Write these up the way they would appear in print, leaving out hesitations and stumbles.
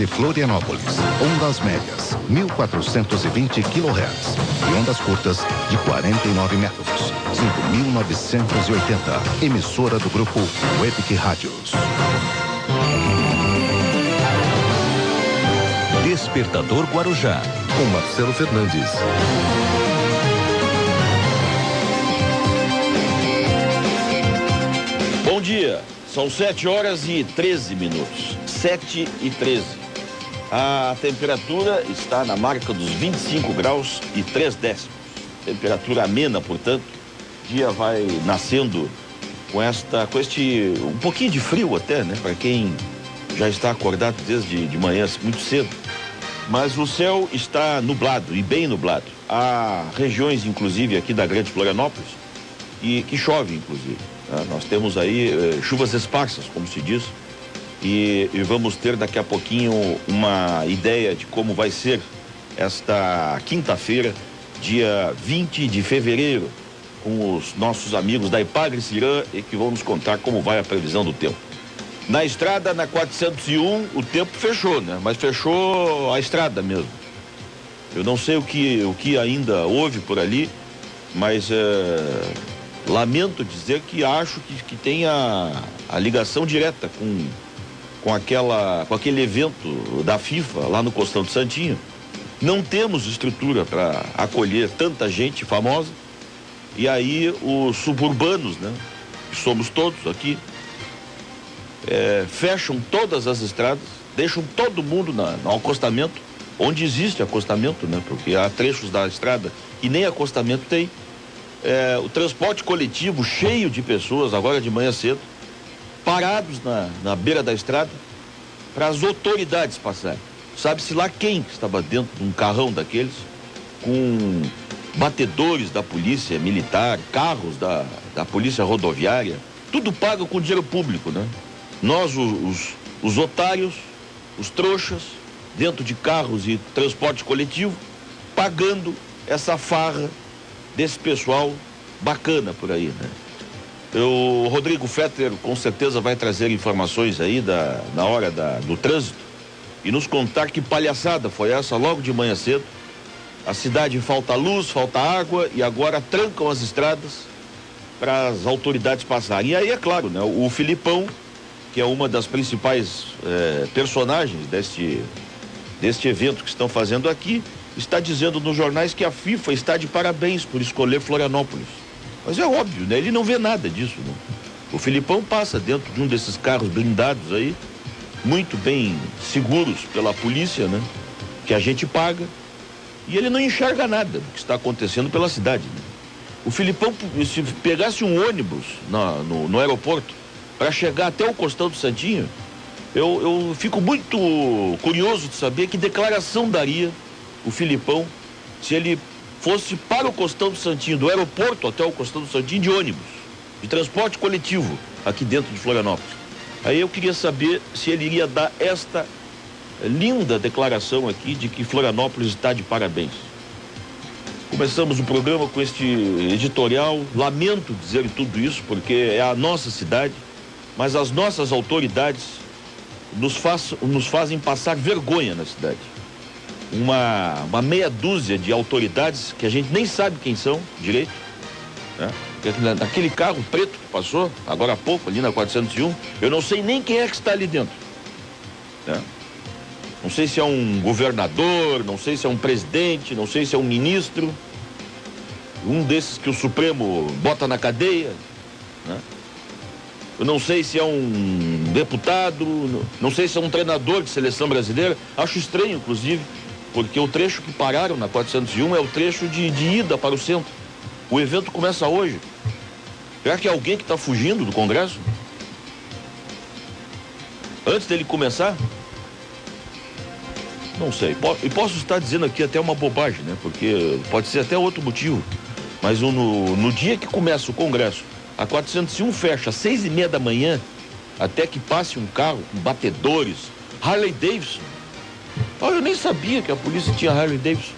de Florianópolis. Ondas médias, 1420 kHz. E ondas curtas, de 49 metros, 5.980. Emissora do grupo Webic Rádios. Despertador Guarujá, com Marcelo Fernandes. Bom dia, são 7h13. 7h13. A temperatura está na marca dos 25 graus e 3 décimos. Temperatura amena, portanto. O dia vai nascendo com este um pouquinho de frio até, né? Para quem já está acordado desde de manhã muito cedo. Mas o céu está nublado e bem nublado. Há regiões, inclusive, aqui da Grande Florianópolis, e que chove, inclusive. Nós temos aí chuvas esparsas, como se diz, e vamos ter daqui a pouquinho uma ideia de como vai ser esta quinta-feira, dia 20 de fevereiro, com os nossos amigos da Ipagre Cirã, e que vão nos contar como vai a previsão do tempo. Na estrada, na 401, o tempo fechou, né? Mas fechou a estrada mesmo. Eu não sei o que ainda houve por ali, mas lamento dizer que acho que tem a ligação direta com aquele evento da FIFA lá no Costão do Santinho. Não temos estrutura para acolher tanta gente famosa, e aí os suburbanos, né? Que somos todos aqui, fecham todas as estradas, deixam todo mundo no acostamento, onde existe acostamento, né? Porque há trechos da estrada que nem acostamento tem. O transporte coletivo cheio de pessoas, agora de manhã cedo, parados na beira da estrada, para as autoridades passarem. Sabe-se lá quem estava dentro de um carrão daqueles, com batedores da polícia militar, carros da polícia rodoviária, tudo pago com dinheiro público, né? Nós, os otários, os trouxas, dentro de carros e transporte coletivo, pagando essa farra desse pessoal bacana por aí, né? O Rodrigo Fetter com certeza vai trazer informações aí na hora do trânsito e nos contar que palhaçada foi essa logo de manhã cedo. A cidade falta luz, falta água e agora trancam as estradas para as autoridades passarem. E aí, é claro, né? O Filipão, que é uma das principais personagens deste evento que estão fazendo aqui, está dizendo nos jornais que a FIFA está de parabéns por escolher Florianópolis. Mas é óbvio, né? Ele não vê nada disso, né? O Filipão passa dentro de um desses carros blindados aí, muito bem seguros pela polícia, né? Que a gente paga, e ele não enxerga nada do que está acontecendo pela cidade, né? O Filipão, se pegasse um ônibus no aeroporto para chegar até o Costão do Santinho, eu fico muito curioso de saber que declaração daria o Filipão se ele fosse para o Costão do Santinho, do aeroporto até o Costão do Santinho, de ônibus, de transporte coletivo, aqui dentro de Florianópolis. Aí eu queria saber se ele iria dar esta linda declaração aqui de que Florianópolis está de parabéns. Começamos o programa com este editorial. Lamento dizer tudo isso, porque é a nossa cidade, mas as nossas autoridades nos fazem passar vergonha na cidade. Uma meia dúzia de autoridades que a gente nem sabe quem são direito, né? Naquele carro preto que passou agora há pouco ali na 401, eu não sei nem quem é que está ali dentro, né? Não sei se é um governador, não sei se é um presidente, não sei se é um ministro, um desses que o Supremo bota na cadeia, né? Eu não sei se é um deputado, não sei se é um treinador de seleção brasileira. Acho estranho, inclusive, porque o trecho que pararam na 401 é o trecho de ida para o centro. O evento começa hoje. Será que é alguém que está fugindo do Congresso? Antes dele começar? Não sei. E posso estar dizendo aqui até uma bobagem, né? Porque pode ser até outro motivo. Mas no dia que começa o Congresso, a 401 fecha às 6:30 da manhã, até que passe um carro com batedores, Harley Davidson. Eu nem sabia que a polícia tinha Harley Davidson.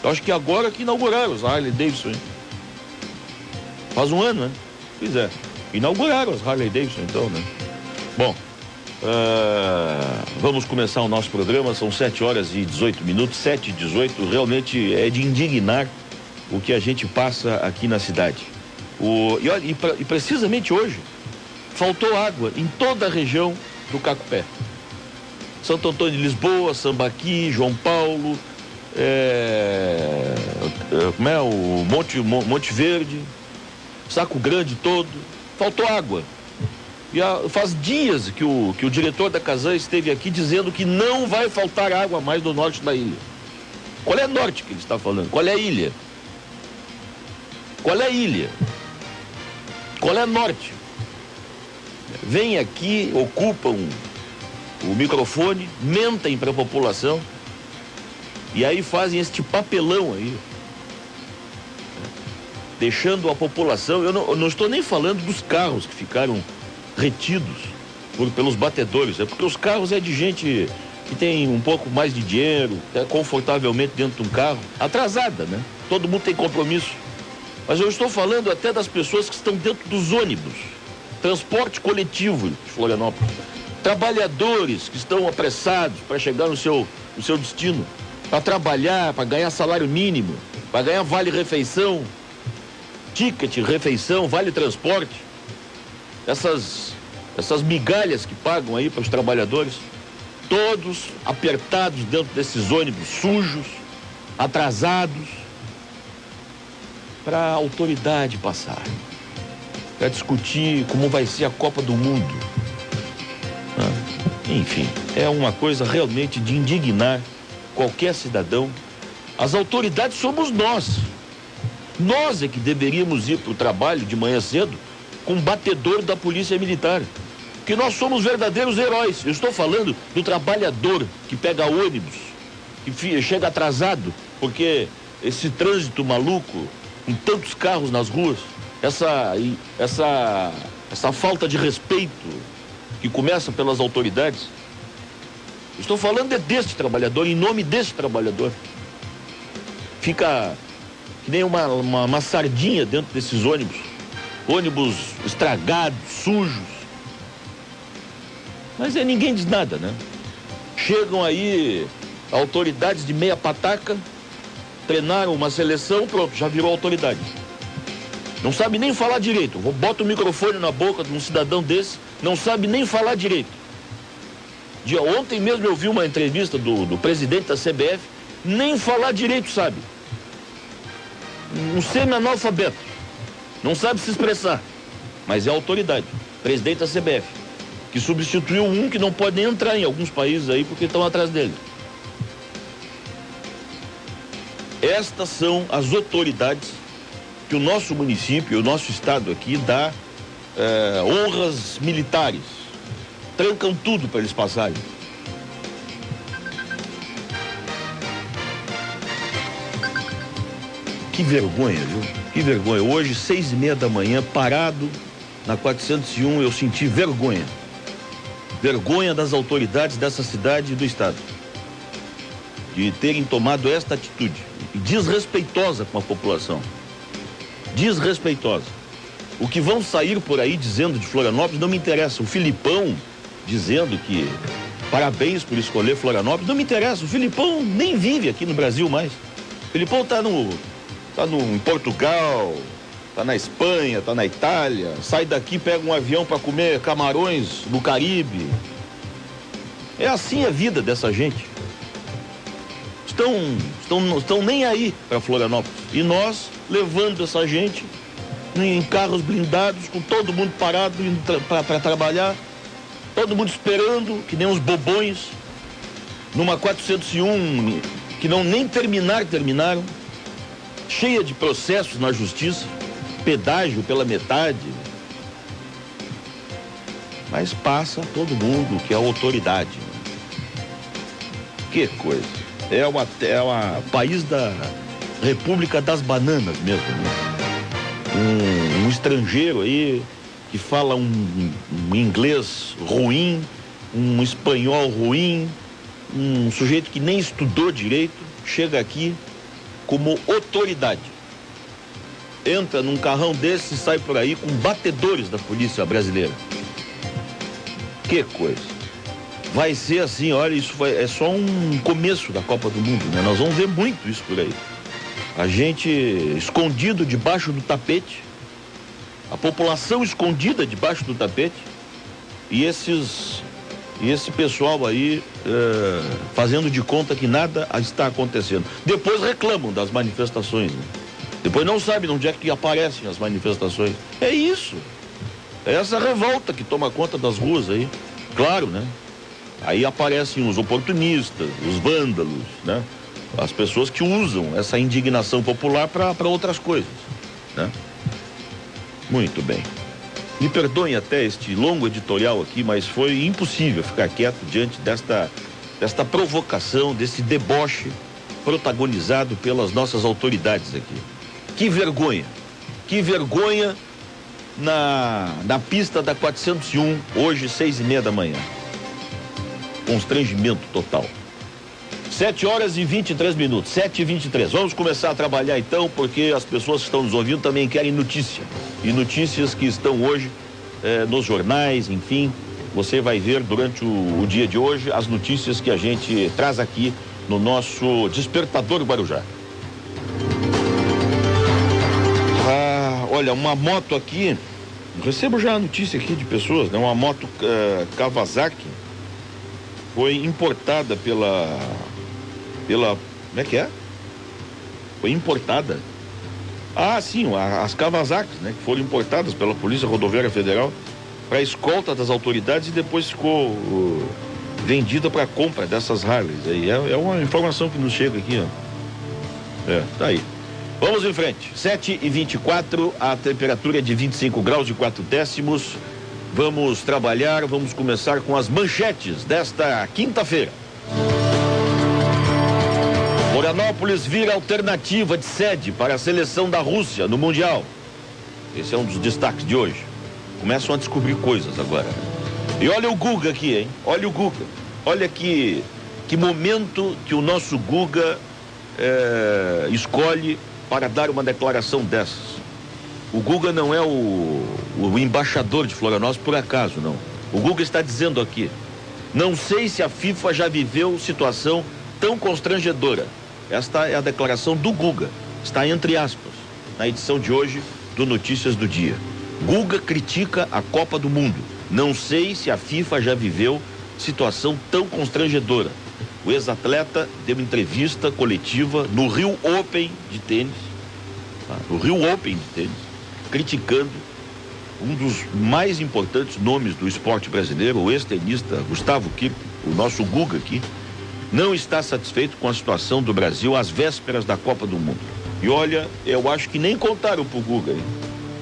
Eu acho que agora que inauguraram os Harley Davidson, hein? Faz um ano, né? Pois é. Inauguraram as Harley Davidson, então, né? Bom, Vamos começar o nosso programa, são 7h18, 7h18, realmente é de indignar o que a gente passa aqui na cidade. E precisamente hoje, faltou água em toda a região do Cacupé. Santo Antônio de Lisboa, Sambaqui, João Paulo, o Monte Verde, Saco Grande todo, faltou água. E faz dias que o diretor da Casan esteve aqui dizendo que não vai faltar água mais no norte da ilha. Qual é norte que ele está falando? Qual é a ilha? Qual é a ilha? Qual é norte? Vem aqui, ocupam o microfone, mentem para a população e aí fazem este papelão aí, deixando a população. Eu não estou nem falando dos carros que ficaram retidos pelos batedores, porque os carros é de gente que tem um pouco mais de dinheiro, confortavelmente dentro de um carro, atrasada, né? Todo mundo tem compromisso. Mas eu estou falando até das pessoas que estão dentro dos ônibus, transporte coletivo de Florianópolis, trabalhadores que estão apressados para chegar no seu destino, para trabalhar, para ganhar salário mínimo, para ganhar vale-refeição, ticket, refeição, vale-transporte. Essas migalhas que pagam aí para os trabalhadores, todos apertados dentro desses ônibus sujos, atrasados, para a autoridade passar, para discutir como vai ser a Copa do Mundo. Enfim, é uma coisa realmente de indignar qualquer cidadão. As autoridades somos nós. Nós é que deveríamos ir para o trabalho de manhã cedo com um batedor da Polícia Militar, que nós somos verdadeiros heróis. Eu estou falando do trabalhador que pega ônibus, que chega atrasado, porque esse trânsito maluco, com tantos carros nas ruas, essa falta de respeito que começa pelas autoridades. Eu estou falando deste trabalhador, em nome deste trabalhador. Fica que nem uma sardinha dentro desses ônibus estragados, sujos. Mas ninguém diz nada, né? Chegam aí autoridades de meia pataca, treinaram uma seleção, pronto, já virou autoridade. Não sabe nem falar direito. Bota o microfone na boca de um cidadão desse, não sabe nem falar direito. Ontem mesmo eu vi uma entrevista do presidente da CBF, nem falar direito sabe. Um semi-analfabeto. Não sabe se expressar, mas é autoridade. Presidente da CBF, que substituiu um que não pode nem entrar em alguns países aí porque estão atrás dele. Estas são as autoridades que o nosso município, o nosso estado aqui dá honras militares. Trancam tudo para eles passarem. Que vergonha, viu? Que vergonha. Hoje, 6h30 da manhã, parado na 401, eu senti vergonha. Vergonha das autoridades dessa cidade e do estado. De terem tomado esta atitude. Desrespeitosa com a população. Desrespeitosa. O que vão sair por aí dizendo de Florianópolis não me interessa. O Filipão dizendo que parabéns por escolher Florianópolis, não me interessa. O Filipão nem vive aqui no Brasil mais. O Filipão tá em Portugal, tá na Espanha, tá na Itália, sai daqui, pega um avião para comer camarões no Caribe. É assim a vida dessa gente. Estão nem aí para Florianópolis. E nós levando essa gente em carros blindados, com todo mundo parado para trabalhar, todo mundo esperando, que nem uns bobões, numa 401 que nem terminaram, cheia de processos na justiça, pedágio pela metade. Mas passa todo mundo que é autoridade. Que coisa. É uma país da República das Bananas mesmo, né? Um estrangeiro aí que fala um inglês ruim, um espanhol ruim, um sujeito que nem estudou direito, chega aqui como autoridade. Entra num carrão desse e sai por aí com batedores da polícia brasileira. Que coisa. vai ser assim, olha, é só um começo da Copa do Mundo, né? Nós vamos ver muito isso por aí. A gente escondido debaixo do tapete, a população escondida debaixo do tapete, e esse pessoal aí fazendo de conta que nada está acontecendo. Depois reclamam das manifestações, né? Depois não sabem onde é que aparecem as manifestações. É isso. É essa revolta que toma conta das ruas aí. Claro, né? Aí aparecem os oportunistas, os vândalos, né? As pessoas que usam essa indignação popular para outras coisas, né? Muito bem. Me perdoem até este longo editorial aqui, mas foi impossível ficar quieto diante desta provocação, desse deboche protagonizado pelas nossas autoridades aqui. Que vergonha na pista da 401, hoje 6:30 da manhã. Constrangimento total. 7h23, 7h23. Vamos começar a trabalhar então, porque as pessoas que estão nos ouvindo também querem notícia. E notícias que estão hoje nos jornais, enfim. Você vai ver durante o dia de hoje as notícias que a gente traz aqui no nosso Despertador Guarujá. Olha, uma moto aqui, recebo já a notícia aqui de pessoas, né? Uma moto Kawasaki foi importada pela, como é que é? Foi importada. Ah, sim, as Kawasaki, né? Que foram importadas pela Polícia Rodoviária Federal para escolta das autoridades e depois ficou vendida para compra dessas Harleys aí. É uma informação que nos chega aqui, ó. Tá aí. Vamos em frente. 7h24, a temperatura é de 25 graus e 4 décimos. Vamos trabalhar, vamos começar com as manchetes desta quinta-feira. Florianópolis vira alternativa de sede para a seleção da Rússia no Mundial. Esse é um dos destaques de hoje. Começam a descobrir coisas agora. E olha o Guga aqui, hein? Olha o Guga. Olha que momento que o nosso Guga escolhe para dar uma declaração dessas. O Guga não é o embaixador de Florianópolis por acaso, não. O Guga está dizendo aqui: não sei se a FIFA já viveu situação tão constrangedora. Esta é a declaração do Guga. Está entre aspas, na edição de hoje do Notícias do Dia. Guga critica a Copa do Mundo. Não sei se a FIFA já viveu situação tão constrangedora. O ex-atleta deu entrevista coletiva no Rio Open de tênis, criticando um dos mais importantes nomes do esporte brasileiro, o ex-tenista Gustavo Kirten. O nosso Guga aqui não está satisfeito com a situação do Brasil às vésperas da Copa do Mundo. E olha, eu acho que nem contaram pro Guga, hein?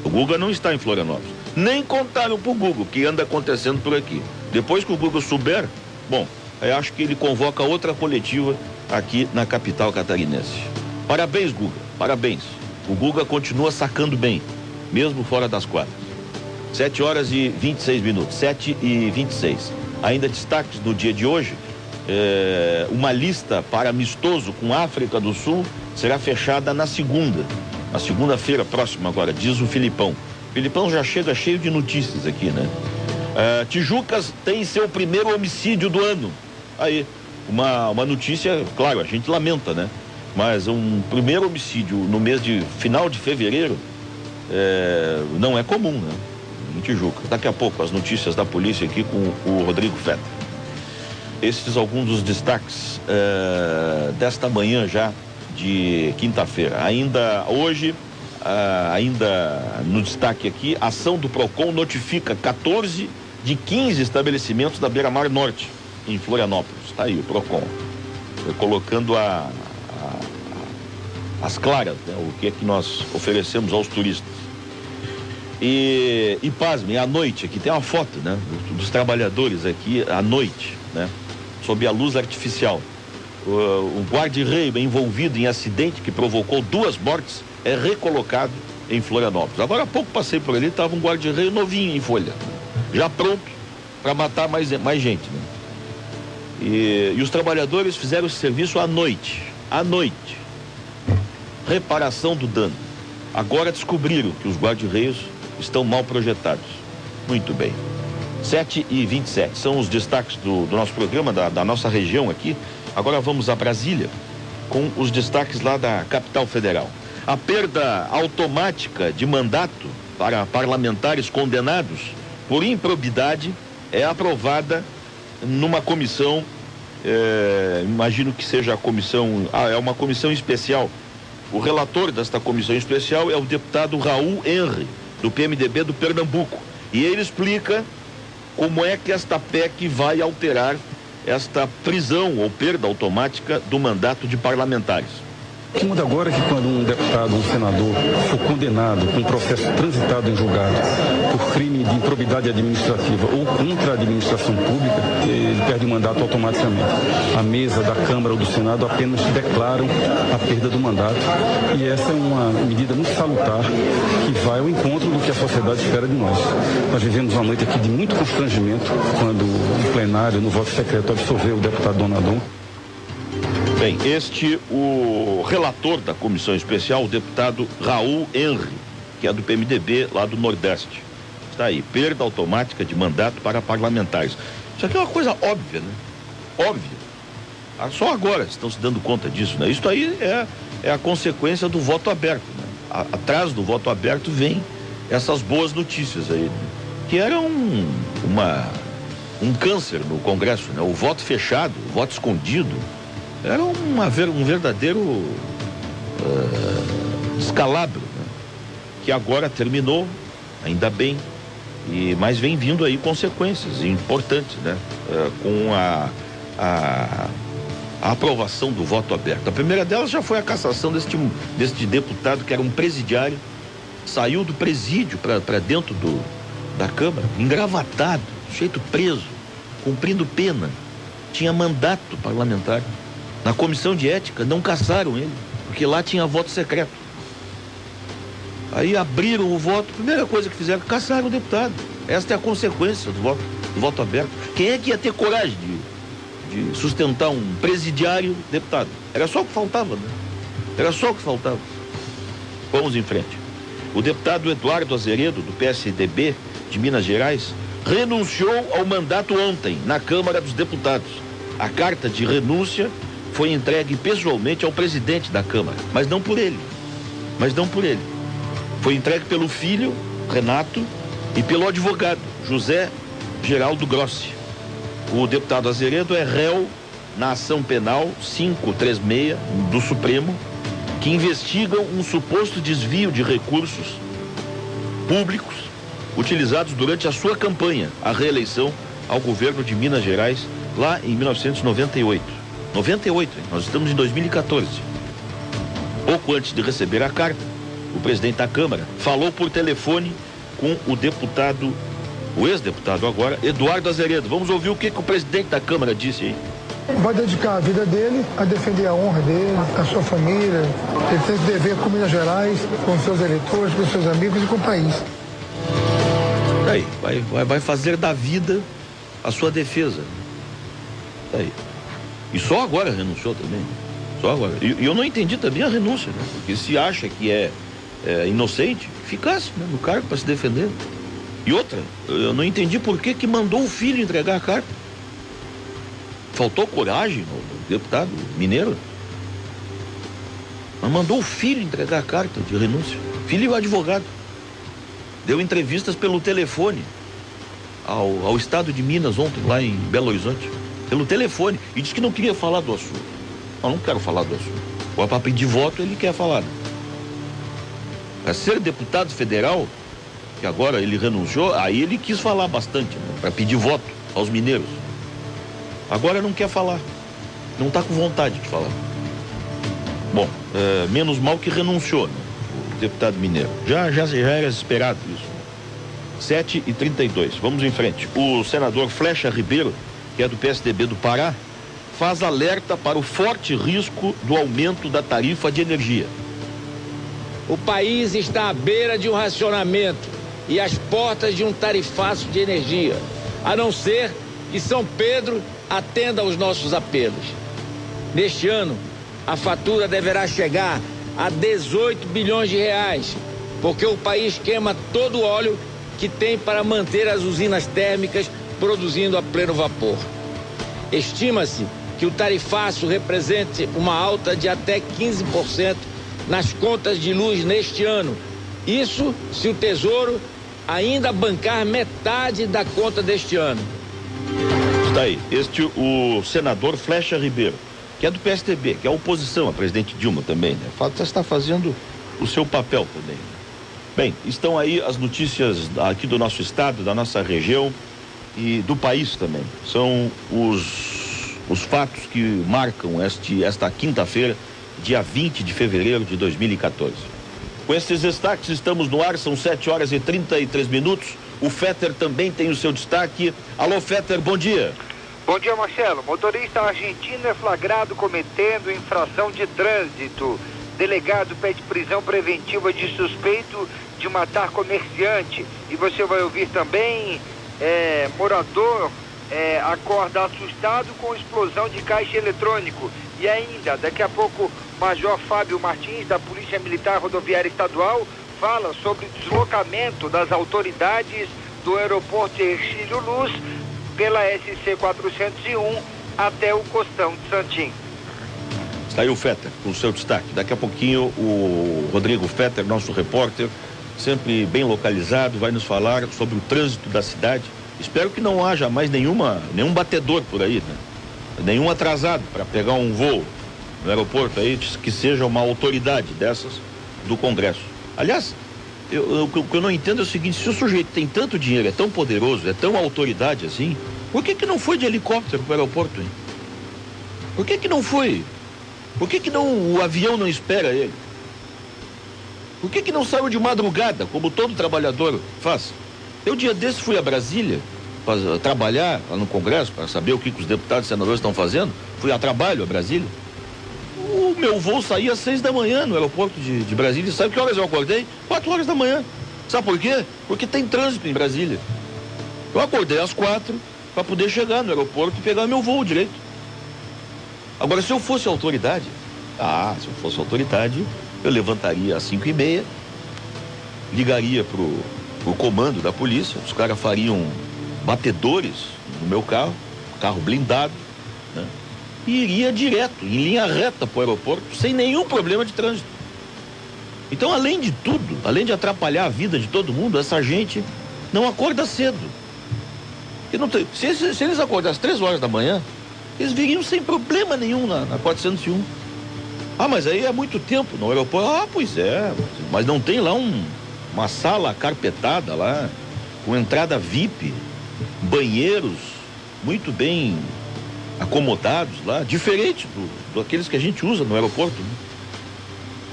O Guga não está em Florianópolis. Nem contaram pro Guga o que anda acontecendo por aqui. Depois que o Guga souber, bom, eu acho que ele convoca outra coletiva aqui na capital catarinense. Parabéns, Guga, parabéns. O Guga continua sacando bem, mesmo fora das quadras. 7h26, 7h26. Ainda destaques no dia de hoje, uma lista para amistoso com a África do Sul será fechada na segunda-feira próxima agora, diz o Filipão. O Filipão já chega cheio de notícias aqui, né? Tijucas tem seu primeiro homicídio do ano. Aí, uma notícia, claro, a gente lamenta, né? Mas um primeiro homicídio no mês de final de fevereiro não é comum, né? Em Tijuca. Daqui a pouco as notícias da polícia aqui com o Rodrigo Feta. Esses alguns dos destaques desta manhã já de quinta-feira. Ainda hoje, ainda no destaque aqui, a ação do Procon notifica 14 de 15 estabelecimentos da Beira-Mar Norte, em Florianópolis. Está aí o Procon, colocando as claras, né? O que é que nós oferecemos aos turistas. E pasmem, à noite, aqui tem uma foto, né? Dos trabalhadores aqui à noite, né? Sob a luz artificial. O guarda-reio envolvido em acidente que provocou 2 mortes é recolocado em Florianópolis. Agora há pouco passei por ali, estava um guarda-reio novinho em folha, já pronto para matar mais gente, né? E os trabalhadores fizeram esse serviço à noite. Reparação do dano. Agora descobriram que os guarda-reios estão mal projetados. Muito bem. 7h27. São os destaques do nosso programa, da nossa região aqui. Agora vamos a Brasília com os destaques lá da capital federal. A perda automática de mandato para parlamentares condenados por improbidade é aprovada numa comissão, imagino que seja a comissão, é uma comissão especial. O relator desta comissão especial é o deputado Raul Henry, do PMDB do Pernambuco. E ele explica como é que esta PEC vai alterar esta prisão ou perda automática do mandato de parlamentares. O que muda agora é que quando um deputado, um senador, for condenado com um processo transitado em julgado por crime de improbidade administrativa ou contra a administração pública, ele perde o mandato automaticamente. A mesa da Câmara ou do Senado apenas declaram a perda do mandato, e essa é uma medida muito salutar que vai ao encontro do que a sociedade espera de nós. Nós vivemos uma noite aqui de muito constrangimento quando o plenário, no voto secreto, absolveu o deputado Donadon. Bem, o relator da comissão especial, o deputado Raul Henry, que é do PMDB lá do Nordeste. Está aí, perda automática de mandato para parlamentares. Isso aqui é uma coisa óbvia, né? Óbvia. Só agora estão se dando conta disso, né? Isso aí é a consequência do voto aberto, né? Atrás do voto aberto vem essas boas notícias aí, né? Que era um câncer no Congresso, né? O voto fechado, o voto escondido, era um verdadeiro descalabro, né? Que agora terminou, ainda bem, mas vem vindo aí consequências importantes, né? Com a aprovação do voto aberto. A primeira delas já foi a cassação deste deputado que era um presidiário, saiu do presídio para dentro da Câmara, engravatado, sujeito preso, cumprindo pena, tinha mandato parlamentar. Na comissão de ética não cassaram ele, porque lá tinha voto secreto. Aí abriram o voto, primeira coisa que fizeram, cassaram o deputado. Esta é a consequência do voto aberto. Quem é que ia ter coragem de sustentar um presidiário deputado? Era só o que faltava, né? Era só o que faltava. Vamos em frente. O deputado Eduardo Azeredo, do PSDB de Minas Gerais, renunciou ao mandato ontem na Câmara dos Deputados. A carta de renúncia foi entregue pessoalmente ao presidente da Câmara, mas não por ele. Foi entregue pelo filho, Renato, e pelo advogado, José Geraldo Grossi. O deputado Azeredo é réu na ação penal 536 do Supremo, que investigam um suposto desvio de recursos públicos utilizados durante a sua campanha à reeleição ao governo de Minas Gerais, lá em 1998. 98, nós estamos em 2014. Pouco antes de receber a carta, o presidente da Câmara falou por telefone com o ex-deputado agora, Eduardo Azeredo. Vamos ouvir o que o presidente da Câmara disse aí. Vai dedicar a vida dele a defender a honra dele, a sua família. Ele tem que dever com Minas Gerais, com seus eleitores, com seus amigos e com o país. Aí, vai fazer da vida a sua defesa. Aí. E só agora renunciou também. Só agora. E eu não entendi também a renúncia, né? Porque se acha que é inocente, ficasse, né, no cargo para se defender. E outra, eu não entendi por que mandou o filho entregar a carta. Faltou coragem no deputado mineiro. Mas mandou o filho entregar a carta de renúncia. Filho e o advogado. Deu entrevistas pelo telefone ao estado de Minas ontem, lá em Belo Horizonte. Pelo telefone, e disse que não queria falar do assunto. Não quero falar do assunto. Ou para pedir voto ele quer falar. Para ser deputado federal, que agora ele renunciou, aí ele quis falar bastante, né, para pedir voto aos mineiros. Agora não quer falar. Não está com vontade de falar. Bom, menos mal que renunciou, né, o deputado mineiro. Já era esperado isso. 7h32, vamos em frente. O senador Flecha Ribeiro, que é do PSDB do Pará, faz alerta para o forte risco do aumento da tarifa de energia. O país está à beira de um racionamento e às portas de um tarifaço de energia, a não ser que São Pedro atenda aos nossos apelos. Neste ano, a fatura deverá chegar a 18 bilhões de reais, porque o país queima todo o óleo que tem para manter as usinas térmicas produzindo a pleno vapor. Estima-se que o tarifaço represente uma alta de até 15% nas contas de luz neste ano. Isso se o Tesouro ainda bancar metade da conta deste ano. Está aí, o senador Flecha Ribeiro, que é do PSDB, que é a oposição a presidente Dilma também, né? Está fazendo o seu papel também. Bem, estão aí as notícias aqui do nosso estado, da nossa região e do país também. São os fatos que marcam esta quinta-feira, dia 20 de fevereiro de 2014. Com esses destaques, estamos no ar, são 7h33. O Fetter também tem o seu destaque. Alô, Fetter, bom dia. Bom dia, Marcelo. Motorista argentino é flagrado cometendo infração de trânsito. Delegado pede prisão preventiva de suspeito de matar comerciante. E você vai ouvir também, morador acorda assustado com explosão de caixa eletrônico. E ainda, daqui a pouco, Major Fábio Martins, da Polícia Militar Rodoviária Estadual, fala sobre o deslocamento das autoridades do aeroporto Hercílio Luz pela SC 401 até o Costão de Santim. Está aí o Fetter com o seu destaque. Daqui a pouquinho o Rodrigo Fetter, nosso repórter, sempre bem localizado, vai nos falar sobre o trânsito da cidade. Espero que não haja mais nenhum batedor por aí, né? Nenhum atrasado para pegar um voo no aeroporto aí, que seja uma autoridade dessas do Congresso. Aliás, o que eu não entendo é o seguinte: se o sujeito tem tanto dinheiro, é tão poderoso, é tão autoridade assim, por que não foi de helicóptero para o aeroporto, hein? Por que não foi? Por que o avião não espera ele? Por que não saiu de madrugada, como todo trabalhador faz? Eu, dia desse, fui a Brasília para trabalhar lá no Congresso, para saber o que os deputados e senadores estão fazendo. Fui a trabalho a Brasília. O meu voo saía às 6 da manhã no aeroporto de Brasília. E sabe que horas eu acordei? 4 horas da manhã. Sabe por quê? Porque tem trânsito em Brasília. Eu acordei às 4 para poder chegar no aeroporto e pegar meu voo direito. Agora, se eu fosse autoridade, eu levantaria às 5h30, ligaria pro comando da polícia, os caras fariam batedores no meu carro blindado, né? E iria direto, em linha reta para o aeroporto, sem nenhum problema de trânsito. Então, além de tudo, além de atrapalhar a vida de todo mundo, essa gente não acorda cedo. Se eles acordassem às 3 horas da manhã, eles viriam sem problema nenhum na 401. Mas aí é muito tempo no aeroporto. Pois é, mas não tem lá uma sala carpetada lá, com entrada VIP, banheiros muito bem acomodados lá, diferente daqueles que a gente usa no aeroporto, né?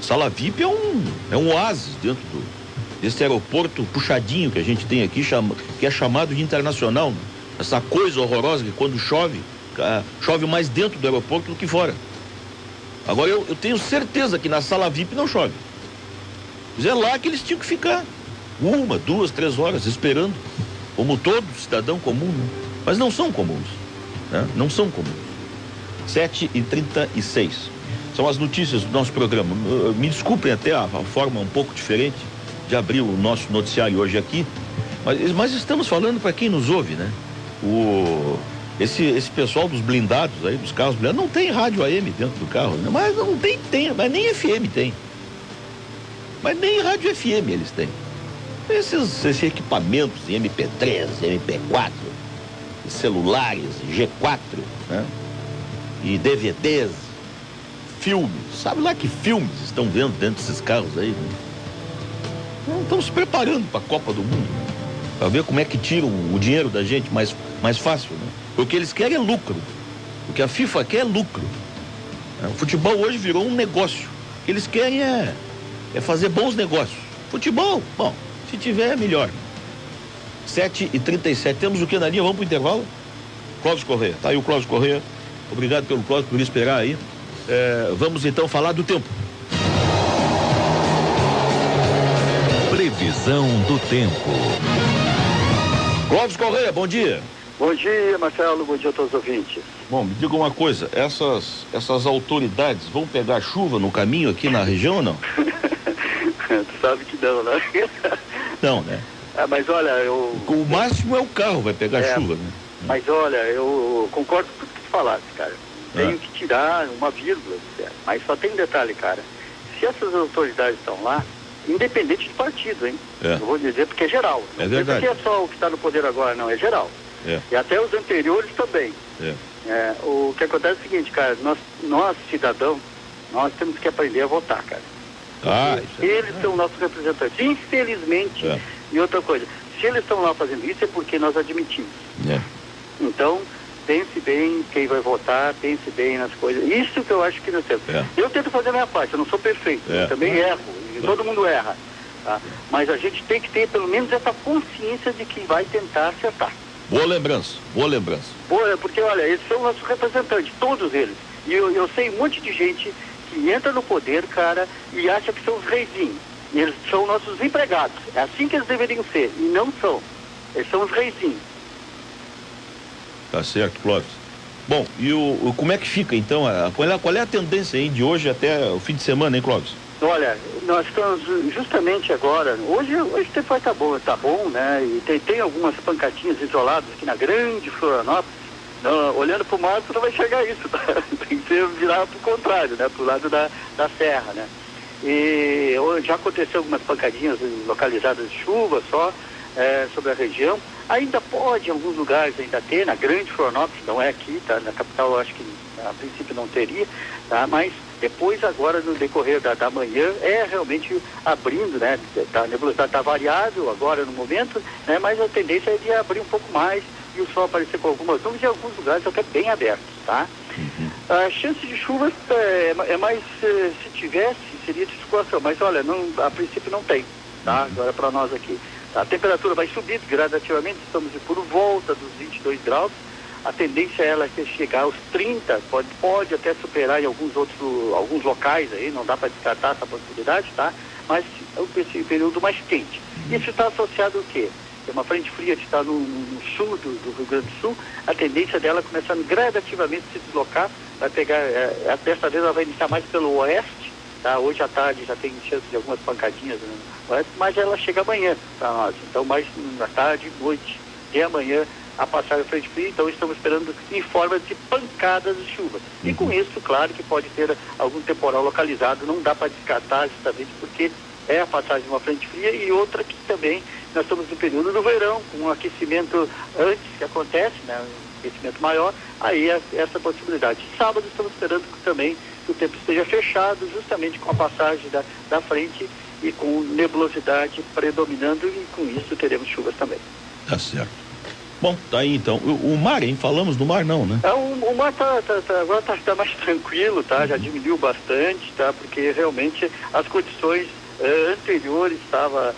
Sala VIP é um oásis dentro desse aeroporto puxadinho que a gente tem aqui, que é chamado de internacional, né? Essa coisa horrorosa que quando chove mais dentro do aeroporto do que fora. Agora eu tenho certeza que na sala VIP não chove. Mas é lá que eles tinham que ficar 1, 2, 3 horas esperando, como todo cidadão comum, né? Mas não são comuns, né? Não são comuns. 7h36 são as notícias do nosso programa. Me desculpem até a forma um pouco diferente de abrir o nosso noticiário hoje aqui, mas estamos falando para quem nos ouve, né? Esse pessoal dos blindados aí, dos carros blindados, não tem rádio AM dentro do carro, né? Mas não tem, mas nem FM tem. Mas nem rádio FM eles têm. Esses equipamentos em MP3, MP4, celulares, G4, né? E DVDs, filmes. Sabe lá que filmes estão vendo dentro desses carros aí, né? Não estão se preparando para a Copa do Mundo, né? Para ver como é que tiram o dinheiro da gente mais fácil, né? O que eles querem é lucro. O que a FIFA quer é lucro. O futebol hoje virou um negócio. O que eles querem é fazer bons negócios. Futebol, bom, se tiver é melhor. 7h37, temos o que na linha? Vamos pro intervalo? Cláudio Correia, tá aí o Cláudio Correia. Obrigado pelo Cláudio por esperar aí. Vamos então falar do tempo. Previsão do tempo. Cláudio Correia, bom dia. Bom dia, Marcelo, bom dia a todos os ouvintes. Bom, me diga uma coisa, essas autoridades vão pegar chuva no caminho aqui na região ou não? Tu sabe que não, né? Não, né? Mas olha, O máximo é o carro, vai pegar chuva, né? Mas olha, eu concordo com tudo que tu falaste, cara. Tenho que tirar uma vírgula, mas só tem um detalhe, cara. Se essas autoridades estão lá, independente de partido, hein? Eu vou dizer porque é geral. É verdade. Porque é só o que está no poder agora, não, é geral. E até os anteriores também. O que acontece é o seguinte, cara, nós cidadãos, nós temos que aprender a votar, cara. Eles são nossos representantes, infelizmente. E outra coisa, se eles estão lá fazendo isso é porque nós admitimos. Então, pense bem quem vai votar, pense bem nas coisas. Isso que eu acho que nós temos. Eu tento fazer a minha parte, eu não sou perfeito, eu também erro, e todo mundo erra. Tá? Mas a gente tem que ter pelo menos essa consciência de que vai tentar acertar. Boa lembrança. Porque olha, eles são nossos representantes, todos eles. E eu sei um monte de gente que entra no poder, cara, e acha que são os reizinhos. E eles são nossos empregados. É assim que eles deveriam ser. E não são. Eles são os reizinhos. Tá certo, Clóvis. Bom, e como é que fica, então? Qual é a tendência aí de hoje até o fim de semana, hein, Clóvis? Olha, nós estamos justamente agora, hoje o tempo vai tá bom, né? E tem algumas pancadinhas isoladas aqui na grande Florianópolis. Olhando para o mar, tu não vai enxergar isso, tá? Tem que ser virar para o contrário, né? Para o lado da serra, né? E já aconteceu algumas pancadinhas localizadas de chuva só sobre a região. Ainda pode, em alguns lugares, ainda ter, na grande Florianópolis, não é aqui, tá? Na capital eu acho que a princípio não teria, tá? Mas depois, agora, no decorrer da manhã, realmente abrindo, né? A nebulosidade está variável agora no momento, né? Mas a tendência é de abrir um pouco mais e o sol aparecer com algumas nuvens e alguns lugares até bem abertos, tá? A chance de chuva é mais, se tivesse, seria de circulação, mas olha, a princípio não tem, tá? Agora para nós aqui. A temperatura vai subir gradativamente, estamos por volta dos 22 graus, a tendência é chegar aos 30, pode até superar em alguns locais aí, não dá para descartar essa possibilidade, tá? Mas esse período mais quente. Isso está associado ao quê? Tem uma frente fria que está no sul do Rio Grande do Sul, a tendência dela começando gradativamente a se deslocar, vai pegar, dessa vez ela vai iniciar mais pelo oeste, tá? Hoje à tarde já tem chance de algumas pancadinhas no oeste, mas ela chega amanhã para nós, então mais na tarde, noite e amanhã a passar a frente fria, então estamos esperando em forma de pancadas de chuva. E com isso, claro que pode ter algum temporal localizado, não dá para descartar justamente porque é a passagem de uma frente fria e outra que também nós estamos no período do verão, com um aquecimento antes que acontece, né, um aquecimento maior, aí essa possibilidade. Sábado estamos esperando também que o tempo esteja fechado, justamente com a passagem da frente e com nebulosidade predominando e com isso teremos chuvas também. Tá certo. Bom, tá aí então. O mar, hein? Falamos do mar não, né? O mar agora tá mais tranquilo, tá? Já diminuiu bastante, tá? Porque realmente as condições anteriores estavam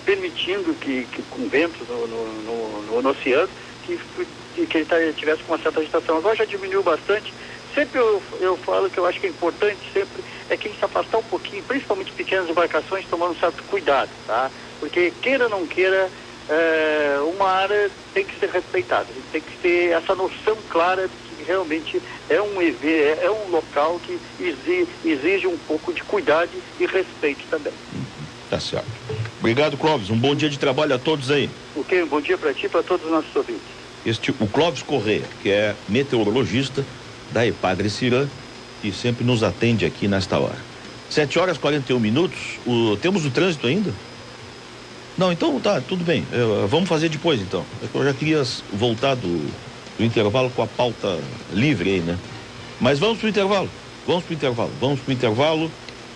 permitindo que com ventos no oceano que ele tivesse com uma certa agitação. Agora já diminuiu bastante. Sempre eu falo que eu acho que é importante sempre é que a gente se afastar um pouquinho, principalmente pequenas embarcações, tomando um certo cuidado, tá? Porque queira ou não queira, uma área tem que ser respeitada, a gente tem que ter essa noção clara de que realmente é um local que exige um pouco de cuidado e respeito também. Tá certo. Obrigado, Clóvis. Um bom dia de trabalho a todos aí. Ok, um bom dia para ti e para todos os nossos ouvintes. O Clóvis Correia, que é meteorologista da Epadre Cirã, e sempre nos atende aqui nesta hora. 7h41. Temos o trânsito ainda? Não, então tá, tudo bem. Vamos fazer depois então. Eu já queria voltar do intervalo com a pauta livre aí, né? Mas vamos pro intervalo.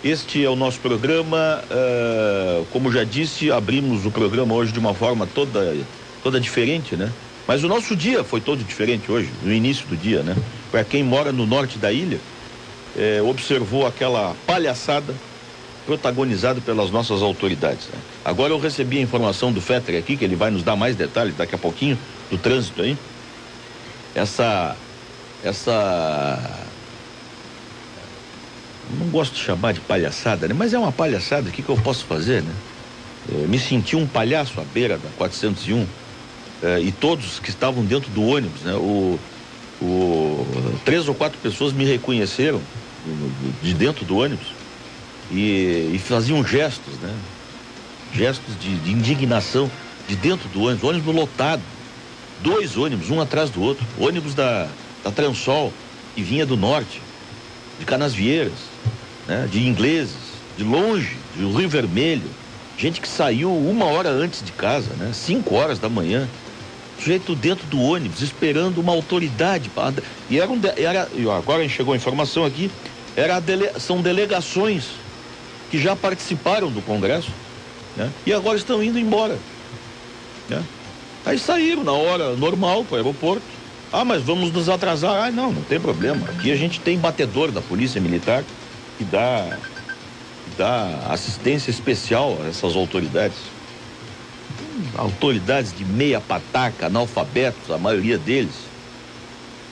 Este é o nosso programa. Como já disse, abrimos o programa hoje de uma forma toda diferente, né? Mas o nosso dia foi todo diferente hoje, no início do dia, né? Para quem mora no norte da ilha, observou aquela palhaçada protagonizada pelas nossas autoridades, né? Agora eu recebi a informação do Fetter aqui, que ele vai nos dar mais detalhes daqui a pouquinho, do trânsito aí. Essa não gosto de chamar de palhaçada, né? Mas é uma palhaçada, o que eu posso fazer, né? Eu me senti um palhaço à beira da 401, e todos que estavam dentro do ônibus, né? 3 ou 4 pessoas me reconheceram de dentro do ônibus e faziam gestos, né? gestos de indignação de dentro do ônibus lotado, 2 ônibus, um atrás do outro, ônibus da Transol, que vinha do norte, de Canasvieiras, né? De ingleses, de longe, do Rio Vermelho, gente que saiu 1 hora antes de casa, né? 5 horas da manhã, sujeito dentro do ônibus, esperando uma autoridade, e agora chegou a informação aqui, são delegações que já participaram do Congresso, né? E agora estão indo embora, né? Aí saíram na hora normal para o aeroporto. Mas vamos nos atrasar. Não tem problema. Aqui a gente tem batedor da Polícia Militar que dá assistência especial a essas autoridades. Autoridades de meia pataca, analfabetos, a maioria deles,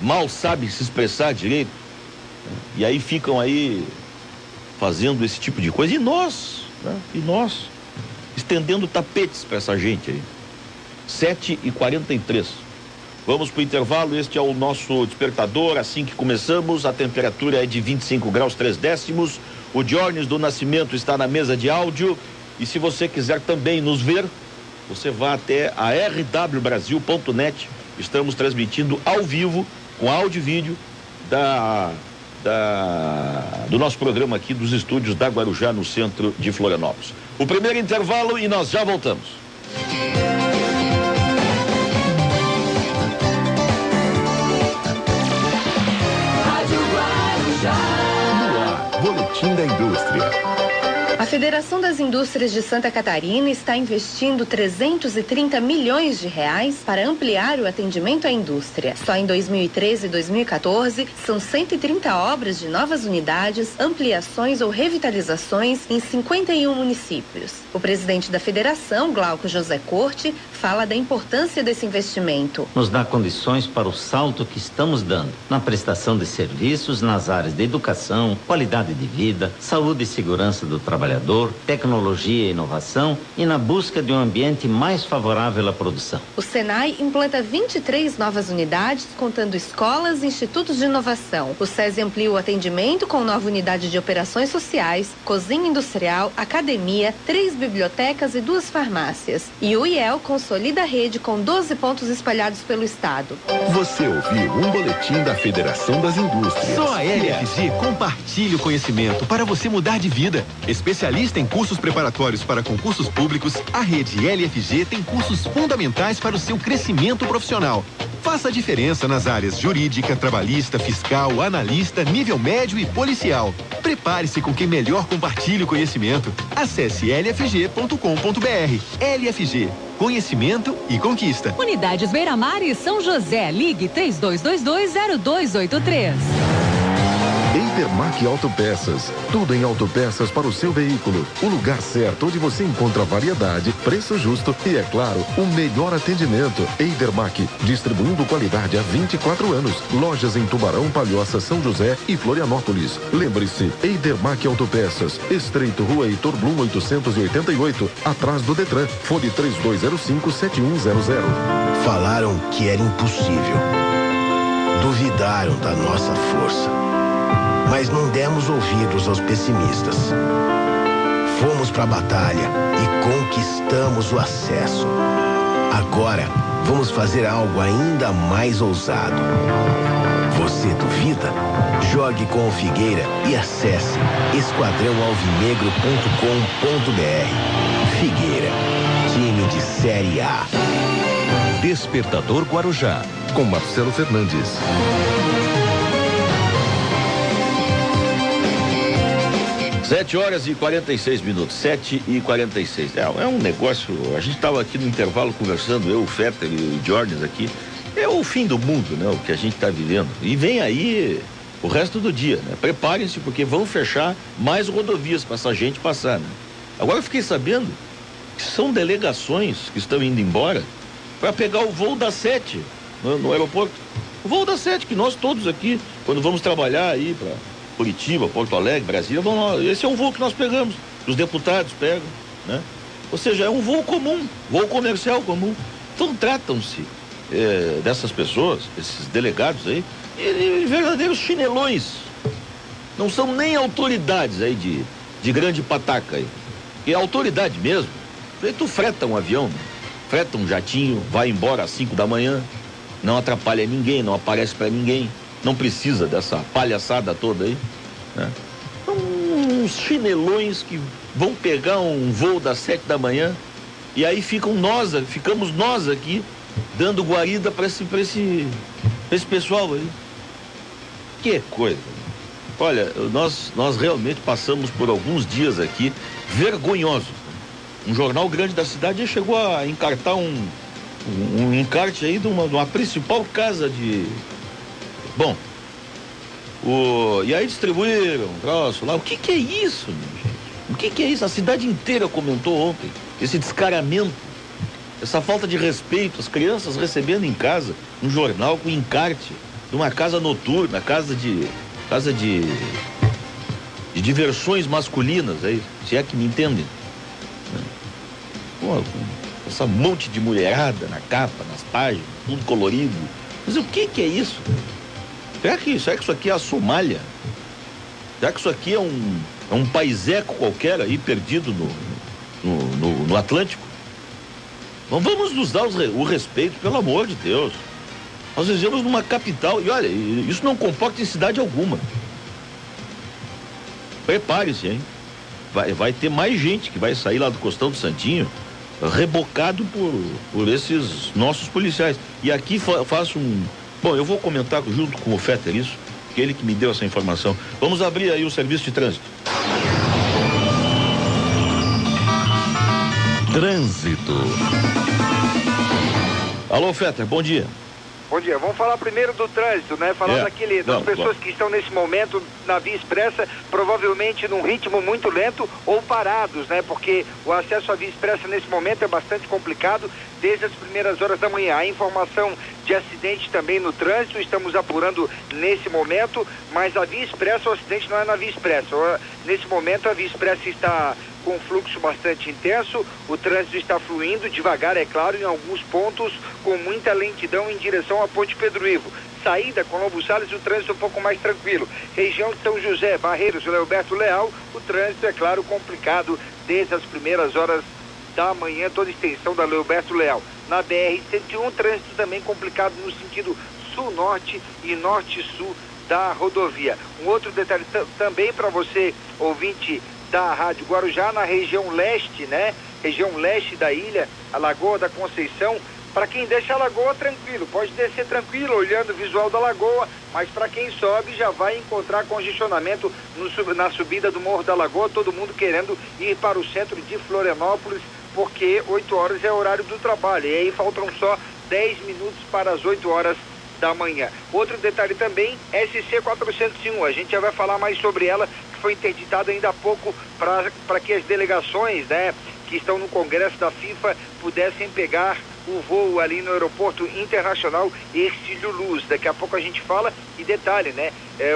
mal sabem se expressar direito, né? E aí ficam aí fazendo esse tipo de coisa. E nós, né? Estendendo tapetes para essa gente aí. 7h43. Vamos para o intervalo. Este é o nosso despertador. Assim que começamos, a temperatura é de 25 graus 3 décimos. O Diógenes do Nascimento está na mesa de áudio. E se você quiser também nos ver, você vá até a rwbrasil.net. Estamos transmitindo ao vivo, com áudio e vídeo, do nosso programa aqui dos estúdios da Guarujá, no centro de Florianópolis. O primeiro intervalo e nós já voltamos. Boletim da Indústria. A Federação das Indústrias de Santa Catarina está investindo 330 milhões de reais para ampliar o atendimento à indústria. Só em 2013 e 2014, são 130 obras de novas unidades, ampliações ou revitalizações em 51 municípios. O presidente da federação, Glauco José Corte, fala da importância desse investimento. Nos dá condições para o salto que estamos dando na prestação de serviços nas áreas de educação, qualidade de vida, saúde e segurança do trabalhador, tecnologia e inovação e na busca de um ambiente mais favorável à produção. O Senai implanta 23 novas unidades, contando escolas e institutos de inovação. O SESI amplia o atendimento com nova unidade de operações sociais, cozinha industrial, academia, 3 bibliotecas e 2 farmácias. E o IEL consolida a rede com 12 pontos espalhados pelo estado. Você ouviu um boletim da Federação das Indústrias. Só a LFG compartilha o conhecimento para você mudar de vida. Especialista em cursos preparatórios para concursos públicos, a rede LFG tem cursos fundamentais para o seu crescimento profissional. Faça a diferença nas áreas jurídica, trabalhista, fiscal, analista, nível médio e policial. Prepare-se com quem melhor compartilha o conhecimento. Acesse lfg.com.br. LFG, conhecimento e conquista. Unidades Beira-Mar e São José. Ligue 3222-0283. Eidermac Autopeças. Tudo em autopeças para o seu veículo. O lugar certo onde você encontra variedade, preço justo e, é claro, o melhor atendimento. Eidermac, distribuindo qualidade há 24 anos. Lojas em Tubarão, Palhoça, São José e Florianópolis. Lembre-se, Eidermac Autopeças. Estreito Rua Heitor Blum 888, atrás do Detran. Fone 3205-7100. Falaram que era impossível. Duvidaram da nossa força. Mas não demos ouvidos aos pessimistas. Fomos para a batalha e conquistamos o acesso. Agora, vamos fazer algo ainda mais ousado. Você duvida? Jogue com o Figueira e acesse esquadrãoalvinegro.com.br. Figueira, time de Série A. Despertador Guarujá, com Marcelo Fernandes. 7h46. 7h46. É um negócio. A gente estava aqui no intervalo conversando, eu, o Fetter e o Diógenes aqui. É o fim do mundo, né? O que a gente está vivendo. E vem aí o resto do dia, né? Preparem-se, porque vão fechar mais rodovias para essa gente passar, né? Agora eu fiquei sabendo que são delegações que estão indo embora para pegar o voo da 7 no aeroporto. O voo da 7, que nós todos aqui, quando vamos trabalhar aí para Curitiba, Porto Alegre, Brasília, esse é um voo que nós pegamos, os deputados pegam, né? Ou seja, é um voo comum, voo comercial comum. Então tratam-se dessas pessoas, esses delegados aí, de verdadeiros chinelões. Não são nem autoridades aí de grande pataca aí. E a autoridade mesmo Tu freta um avião, freta um jatinho, vai embora às 5 da manhã, não atrapalha ninguém, não aparece para ninguém, não precisa dessa palhaçada toda aí, né? São uns chinelões que vão pegar um voo das 7 da manhã e aí ficamos nós aqui dando guarida para esse pessoal aí. Que coisa. Olha, nós realmente passamos por alguns dias aqui vergonhosos. Um jornal grande da cidade chegou a encartar um encarte aí de uma principal casa de... Bom, e aí distribuíram um troço lá. O que é isso, minha gente? O que é isso? A cidade inteira comentou ontem esse descaramento, essa falta de respeito, as crianças recebendo em casa um jornal com encarte de uma casa noturna, casa de diversões masculinas, aí, se é que me entendem. Pô, essa monte de mulherada na capa, nas páginas, tudo colorido. Mas o que é isso? Será que isso aqui é a Somália? Será que isso aqui é um paiseco qualquer aí perdido no Atlântico? Não vamos nos dar o respeito, pelo amor de Deus. Nós vivemos numa capital e olha, isso não comporta em cidade alguma. Prepare-se, hein? Vai ter mais gente que vai sair lá do Costão do Santinho rebocado por esses nossos policiais. E aqui faço Bom, eu vou comentar junto com o Fetter isso, que ele que me deu essa informação. Vamos abrir aí o serviço de trânsito. Trânsito. Alô, Fetter, bom dia. Bom dia, vamos falar primeiro do trânsito, né? Falar das pessoas que estão nesse momento na Via Expressa, provavelmente num ritmo muito lento ou parados, né? Porque o acesso à Via Expressa nesse momento é bastante complicado desde as primeiras horas da manhã. A informação de acidente também no trânsito, estamos apurando nesse momento, mas a Via Expressa, o acidente não é na Via Expressa. Nesse momento a Via Expressa está com fluxo bastante intenso, o trânsito está fluindo devagar, é claro, em alguns pontos com muita lentidão em direção à Ponte Pedro Ivo. Saída com Lobo Salles, o trânsito um pouco mais tranquilo. Região de São José, Barreiros, Leoberto Leal, o trânsito é claro complicado desde as primeiras horas da manhã, toda a extensão da Leoberto Leal. Na BR-101, trânsito também complicado no sentido sul-norte e norte-sul da rodovia. Um outro detalhe também para você, ouvinte da Rádio Guarujá, na região leste, né? Região leste da ilha, a Lagoa da Conceição. Para quem deixa a lagoa tranquilo, pode descer tranquilo, olhando o visual da lagoa, mas para quem sobe já vai encontrar congestionamento na subida do Morro da Lagoa, todo mundo querendo ir para o centro de Florianópolis, porque 8 horas é o horário do trabalho, e aí faltam só 10 minutos para as 8 horas da manhã. Outro detalhe também, SC-401, a gente já vai falar mais sobre ela, que foi interditada ainda há pouco para que as delegações, né, que estão no Congresso da FIFA pudessem pegar o voo ali no Aeroporto Internacional Hercílio Luz. Daqui a pouco a gente fala. E detalhe, né?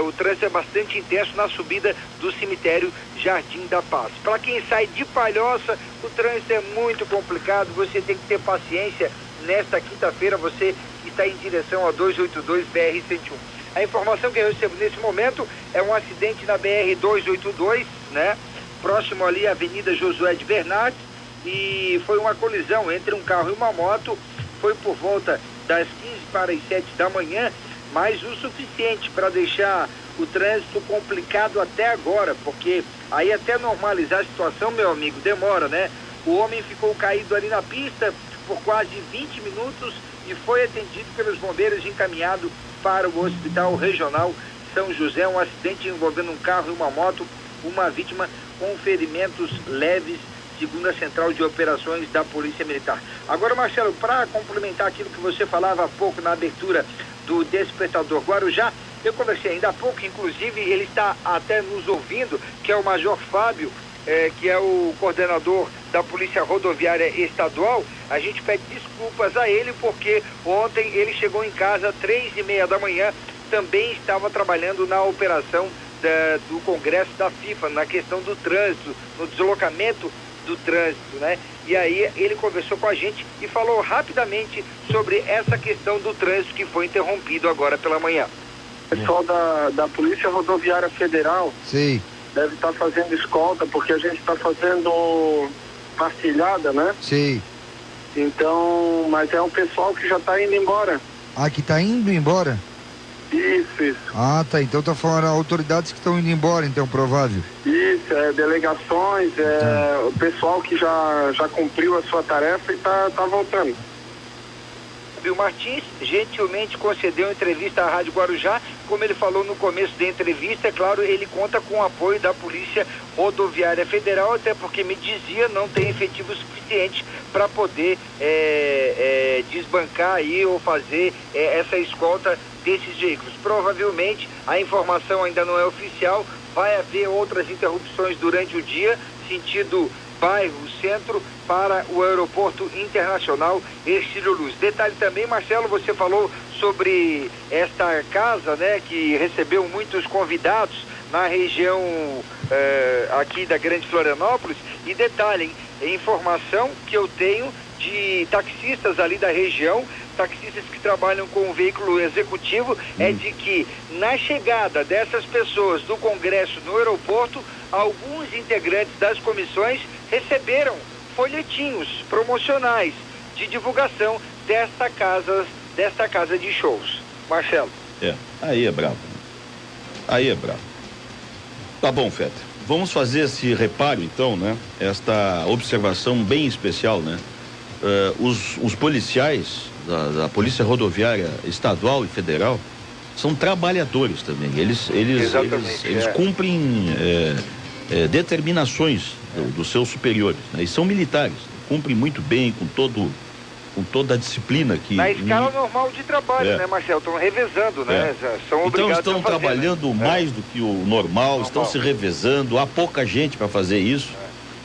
O trânsito é bastante intenso na subida do cemitério Jardim da Paz. Para quem sai de Palhoça, o trânsito é muito complicado. Você tem que ter paciência. Nesta quinta-feira, você que está em direção a 282 BR-101. A informação que eu recebo nesse momento é um acidente na BR-282, né? Próximo ali à Avenida Josué de Bernardes, e foi uma colisão entre um carro e uma moto. Foi por volta das 15 para as 7 da manhã, mas o suficiente para deixar o trânsito complicado até agora, porque aí até normalizar a situação, meu amigo, demora, né? O homem ficou caído ali na pista por quase 20 minutos e foi atendido pelos bombeiros e encaminhado para o Hospital Regional São José. Um acidente envolvendo um carro e uma moto, uma vítima com ferimentos leves, segundo a Central de Operações da Polícia Militar. Agora, Marcelo, para complementar aquilo que você falava há pouco na abertura do Despertador Guarujá, eu conversei ainda há pouco, inclusive ele está até nos ouvindo, que é o Major Fábio, que é o coordenador da Polícia Rodoviária Estadual. A gente pede desculpas a ele, porque ontem ele chegou em casa às 3:30 da manhã, também estava trabalhando na operação do Congresso da FIFA, na questão do trânsito, no deslocamento do trânsito, né? E aí ele conversou com a gente e falou rapidamente sobre essa questão do trânsito que foi interrompido agora pela manhã. O pessoal da Polícia Rodoviária Federal, sim, deve estar fazendo escolta, porque a gente está fazendo partilhada, né? Sei. Então, mas é um pessoal que já tá indo embora. Ah, que tá indo embora? Isso. Ah, tá. Então tá falando autoridades que estão indo embora, então, provável. Isso, delegações, o pessoal que já cumpriu a sua tarefa e tá voltando. Bill Martins gentilmente concedeu entrevista à Rádio Guarujá. Como ele falou no começo da entrevista, é claro, ele conta com o apoio da Polícia Rodoviária Federal, até porque me dizia não tem efetivo suficiente para poder desbancar aí ou fazer essa escolta desses veículos. Provavelmente, a informação ainda não é oficial, vai haver outras interrupções durante o dia, sentido bairro, centro, para o Aeroporto Internacional Hercílio Luz. Detalhe também, Marcelo, você falou sobre esta casa, né, que recebeu muitos convidados na região aqui da Grande Florianópolis, e detalhe, informação que eu tenho de taxistas ali da região, taxistas que trabalham com o veículo executivo, é de que na chegada dessas pessoas do Congresso no aeroporto, alguns integrantes das comissões receberam folhetinhos promocionais de divulgação desta casa de shows. Marcelo. Aí é bravo. Tá bom, Fetter. Vamos fazer esse reparo então, né? Esta observação bem especial, né? Os policiais da Polícia Rodoviária Estadual e Federal são trabalhadores também. Eles cumprem determinações dos seus superiores, né? E são militares, cumprem muito bem com toda a disciplina que... Na escala normal de trabalho, né, Marcelo? Estão revezando, né? São obrigados então estão a fazer, trabalhando mais do que o normal, estão se revezando, há pouca gente para fazer isso.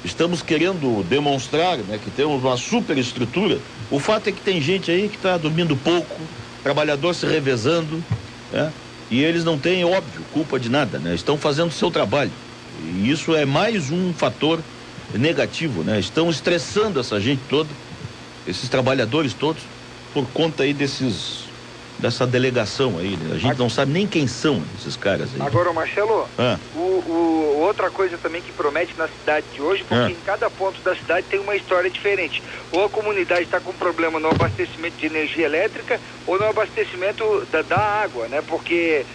Estamos querendo demonstrar, né, que temos uma super estrutura. O fato é que tem gente aí que está dormindo pouco, trabalhador se revezando, né? E eles não têm, óbvio, culpa de nada, né? Estão fazendo o seu trabalho. E isso é mais um fator negativo, né? Estão estressando essa gente toda, esses trabalhadores todos, por conta aí dessa delegação aí, né? A gente não sabe nem quem são esses caras aí. Agora, Marcelo, outra coisa também que promete na cidade de hoje, porque em cada ponto da cidade tem uma história diferente. Ou a comunidade está com problema no abastecimento de energia elétrica ou no abastecimento da água, né? Porque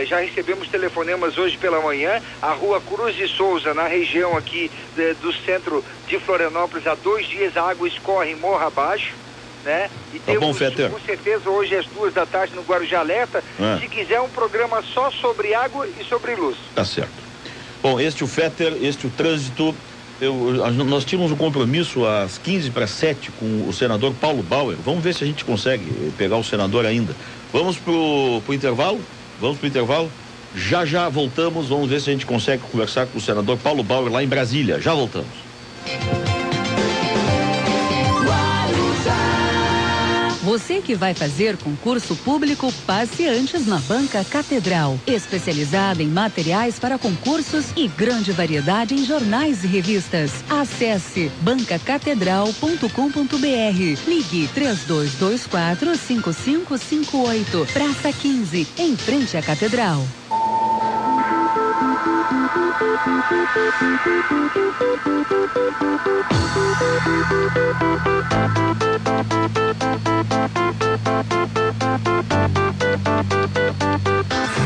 já recebemos telefonemas hoje pela manhã, a rua Cruz de Souza, na região aqui do centro de Florianópolis, há 2 dias a água escorre morro abaixo, né? E temos, com certeza, hoje às 2h no Guarujá Alerta, se quiser um programa só sobre água e sobre luz. Tá certo. Bom, o Fetter, o trânsito, nós tínhamos um compromisso às 6:45 com o senador Paulo Bauer. Vamos ver se a gente consegue pegar o senador ainda. Vamos pro intervalo? Já voltamos, vamos ver se a gente consegue conversar com o senador Paulo Bauer lá em Brasília. Já voltamos. Você que vai fazer concurso público, passe antes na Banca Catedral, especializada em materiais para concursos e grande variedade em jornais e revistas. Acesse bancacatedral.com.br. Ligue 3224-5558. Praça 15, em frente à Catedral.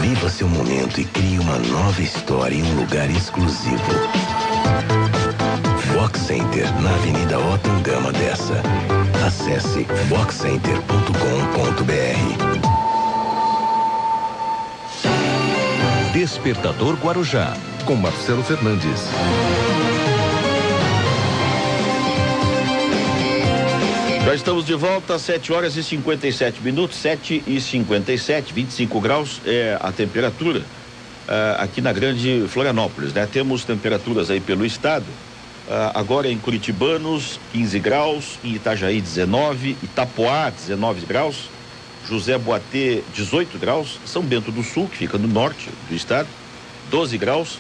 Viva seu momento e crie uma nova história em um lugar exclusivo. Vox Center, na Avenida Otton Gama Dessa. Acesse voxcenter.com.br. Despertador Guarujá, com Marcelo Fernandes. Já estamos de volta às 7h57, 7h57, 25 graus é a temperatura aqui na Grande Florianópolis, né? Temos temperaturas aí pelo estado, agora em Curitibanos 15 graus, em Itajaí 19, Itapoá 19 graus, José Boatê 18 graus, São Bento do Sul, que fica no norte do estado, 12 graus,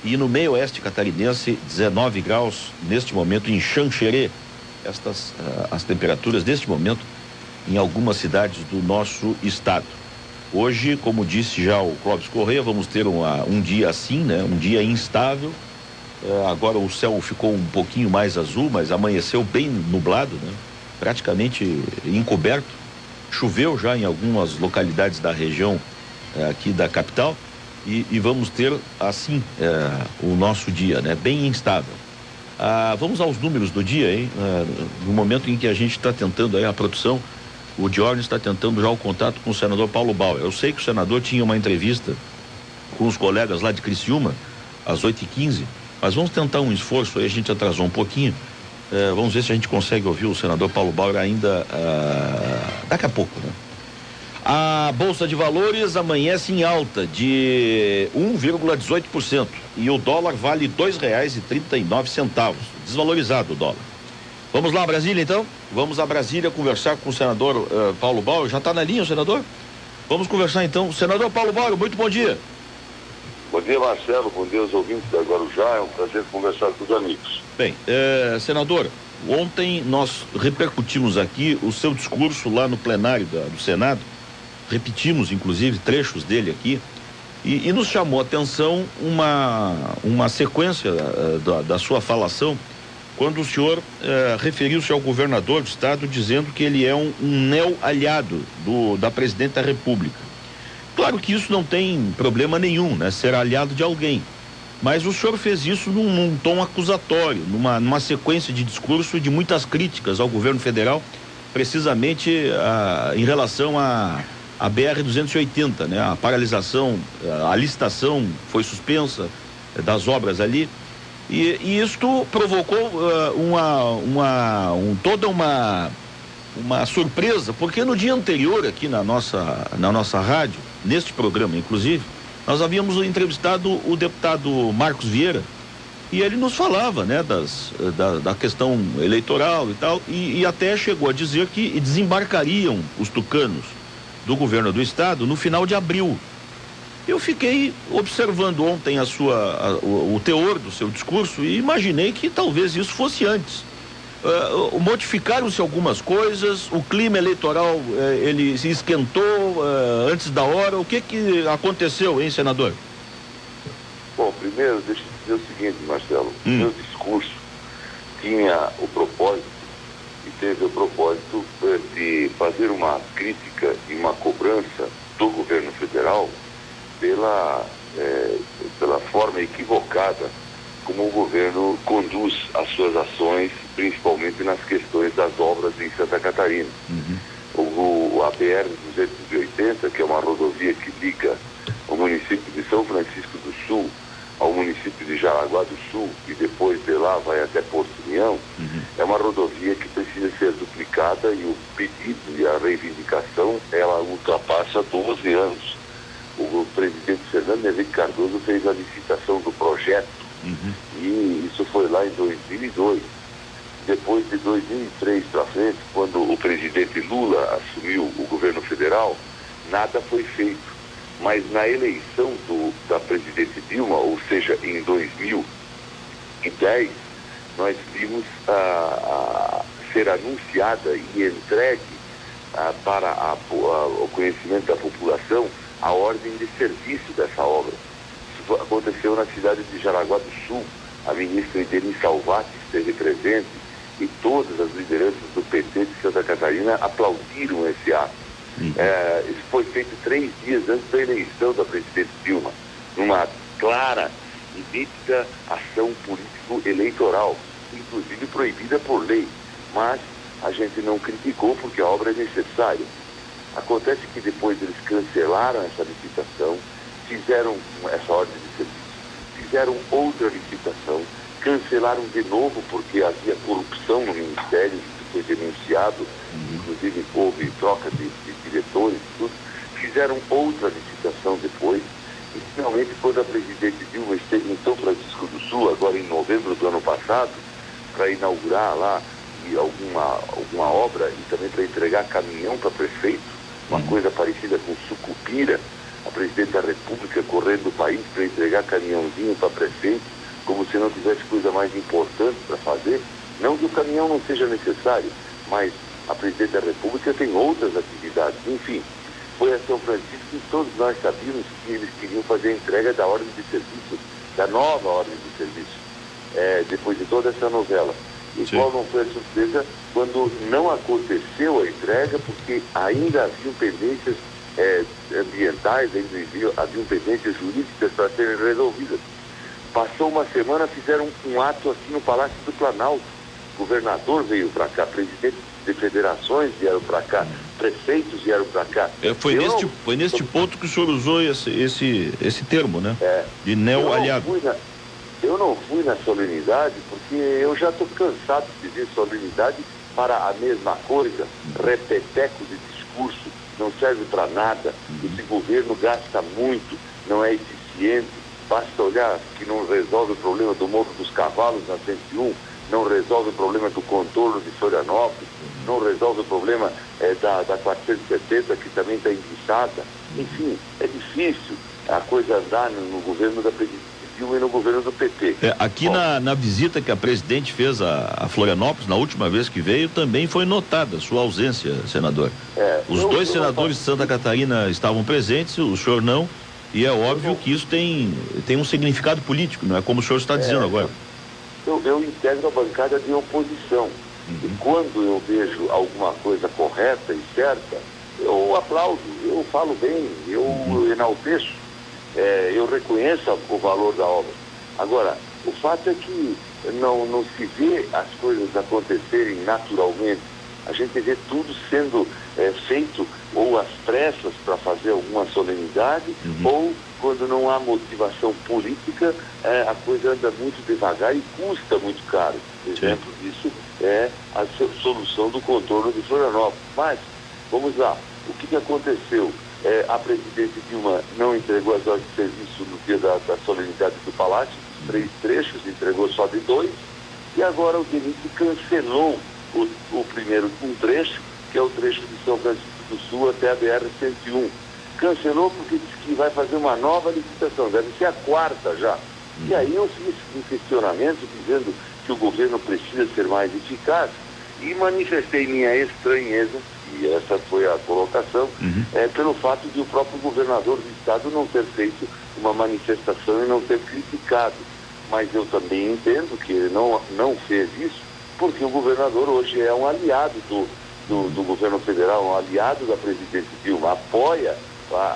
e no meio oeste catarinense 19 graus neste momento em Xanxerê. Estas as temperaturas deste momento em algumas cidades do nosso estado. Hoje, como disse já o Clóvis Corrêa, vamos ter um dia assim, né? Um dia instável, Agora o céu ficou um pouquinho mais azul, mas amanheceu bem nublado, né? Praticamente encoberto. Choveu já em algumas localidades da região aqui da capital e vamos ter assim o nosso dia, né? Bem instável. Vamos aos números do dia, hein? No momento em que a gente está tentando aí a produção, o Diorne está tentando já o contato com o senador Paulo Bauer. Eu sei que o senador tinha uma entrevista com os colegas lá de Criciúma às 8h15, mas vamos tentar um esforço aí, a gente atrasou um pouquinho. Vamos ver se a gente consegue ouvir o senador Paulo Bauer ainda daqui a pouco, né? A Bolsa de Valores amanhece em alta de 1,18% e o dólar vale R$2,39, desvalorizado o dólar. Vamos lá, Brasília, então? Vamos a Brasília conversar com o senador Paulo Bauer. Já está na linha o senador? Vamos conversar então. Senador Paulo Bauer, muito bom dia. Bom dia, Marcelo. Bom dia aos ouvintes da Guarujá. É um prazer conversar com os amigos. Bem, senador, ontem nós repercutimos aqui o seu discurso lá no plenário do Senado. Repetimos, inclusive, trechos dele aqui. E nos chamou a atenção uma sequência da sua falação, quando o senhor referiu-se ao governador do estado dizendo que ele é um neo-aliado da presidente da República. Claro que isso não tem problema nenhum, né? Ser aliado de alguém. Mas o senhor fez isso num tom acusatório, numa sequência de discurso de muitas críticas ao governo federal, precisamente em relação a BR-280, né? A paralisação, a licitação foi suspensa das obras ali. E isto provocou toda uma surpresa, porque no dia anterior aqui na nossa rádio, neste programa inclusive, nós havíamos entrevistado o deputado Marcos Vieira e ele nos falava, né, da questão eleitoral e tal, e até chegou a dizer que desembarcariam os tucanos do governo do estado no final de abril. Eu fiquei observando ontem o teor do seu discurso e imaginei que talvez isso fosse antes. Modificaram-se algumas coisas, o clima eleitoral ele se esquentou antes da hora. O que aconteceu, hein, senador? Bom, primeiro deixa eu dizer o seguinte, Marcelo. O meu discurso tinha o propósito e teve o propósito de fazer uma crítica e uma cobrança do governo federal pela forma equivocada como o governo conduz as suas ações, principalmente nas questões das obras em Santa Catarina. A BR-280, que é uma rodovia que liga o município de São Francisco do Sul ao município de Jaraguá do Sul e depois de lá vai até Porto União, é uma rodovia que precisa ser duplicada e o pedido e a reivindicação, ela ultrapassa 12 anos. O presidente Fernando Henrique Cardoso fez a licitação do projeto e isso foi lá em 2002. Depois de 2003 para frente, quando o presidente Lula assumiu o governo federal, nada foi feito. Mas na eleição da presidente Dilma, ou seja, em 2010, nós vimos ser anunciada e entregue para o conhecimento da população a ordem de serviço dessa obra. Isso aconteceu na cidade de Jaraguá do Sul. A ministra Irene Salvati esteve presente e todas as lideranças do PT de Santa Catarina aplaudiram esse ato. Isso foi feito 3 dias antes da eleição da presidente Dilma, numa clara e nítida ação político-eleitoral, inclusive proibida por lei, mas a gente não criticou porque a obra é necessária. Acontece que depois eles cancelaram essa licitação, fizeram essa ordem de serviço, fizeram outra licitação, cancelaram de novo porque havia corrupção no Ministério, isso foi denunciado, inclusive houve troca de diretores e tudo, fizeram outra licitação depois e finalmente quando a presidente Dilma esteve em São Francisco do Sul, agora em novembro do ano passado, para inaugurar lá alguma obra e também para entregar caminhão para prefeito, uma coisa parecida com Sucupira, a presidente da República correndo o país para entregar caminhãozinho para prefeito, como se não tivesse coisa mais importante para fazer. Não que o caminhão não seja necessário, mas a presidente da República tem outras atividades. Enfim, foi a São Francisco e todos nós sabíamos que eles queriam fazer a entrega da ordem de serviço, da nova ordem de serviço. depois de toda essa novela. E Sim. qual não foi a surpresa quando não aconteceu a entrega, porque ainda haviam pendências ambientais, ainda haviam pendências jurídicas para serem resolvidas. Passou uma semana, fizeram um ato aqui no Palácio do Planalto. O governador veio para cá, presidentes de federações vieram para cá, prefeitos vieram para cá. Foi neste ponto que o senhor usou esse termo, né? De neo-aliado. Eu não fui na solenidade porque eu já estou cansado de dizer solenidade para a mesma coisa, repeteco de discurso, não serve para nada. Esse governo gasta muito, não é eficiente. Basta olhar que não resolve o problema do Morro dos Cavalos na 101, não resolve o problema do contorno de Florianópolis, não resolve o problema da 470, que também está enguiçada. Enfim, é difícil a coisa andar no governo da presidência Dilma e no governo do PT. Aqui na visita que a presidente fez a Florianópolis, na última vez que veio, também foi notada a sua ausência, senador. Os dois senadores de Santa Catarina estavam presentes, o senhor não, e é óbvio que isso tem um significado político, não é como o senhor está dizendo agora. Eu integro a bancada de oposição. E quando eu vejo alguma coisa correta e certa, eu aplaudo, eu falo bem, eu enalteço, eu reconheço o valor da obra. Agora, o fato é que não se vê as coisas acontecerem naturalmente. A gente vê tudo sendo feito ou às pressas para fazer alguma solenidade, ou quando não há motivação política, a coisa anda muito devagar e custa muito caro. Exemplo disso é a solução do contorno de Florianópolis. Mas, vamos lá, o que aconteceu? A presidente Dilma não entregou as ordens de serviço no dia da solenidade do Palácio, 3 trechos, entregou só de 2, e agora o DENIT cancelou o primeiro trecho, que é o trecho de São Francisco do Sul até a BR-101. Cancelou porque disse que vai fazer uma nova licitação, deve ser a 4ª já. E aí eu fiz um questionamento dizendo que o governo precisa ser mais eficaz e manifestei minha estranheza, e essa foi a colocação, pelo fato de o próprio governador do estado não ter feito uma manifestação e não ter criticado. Mas eu também entendo que ele não fez isso, porque o governador hoje é um aliado do governo federal, um aliado da presidente Dilma, apoia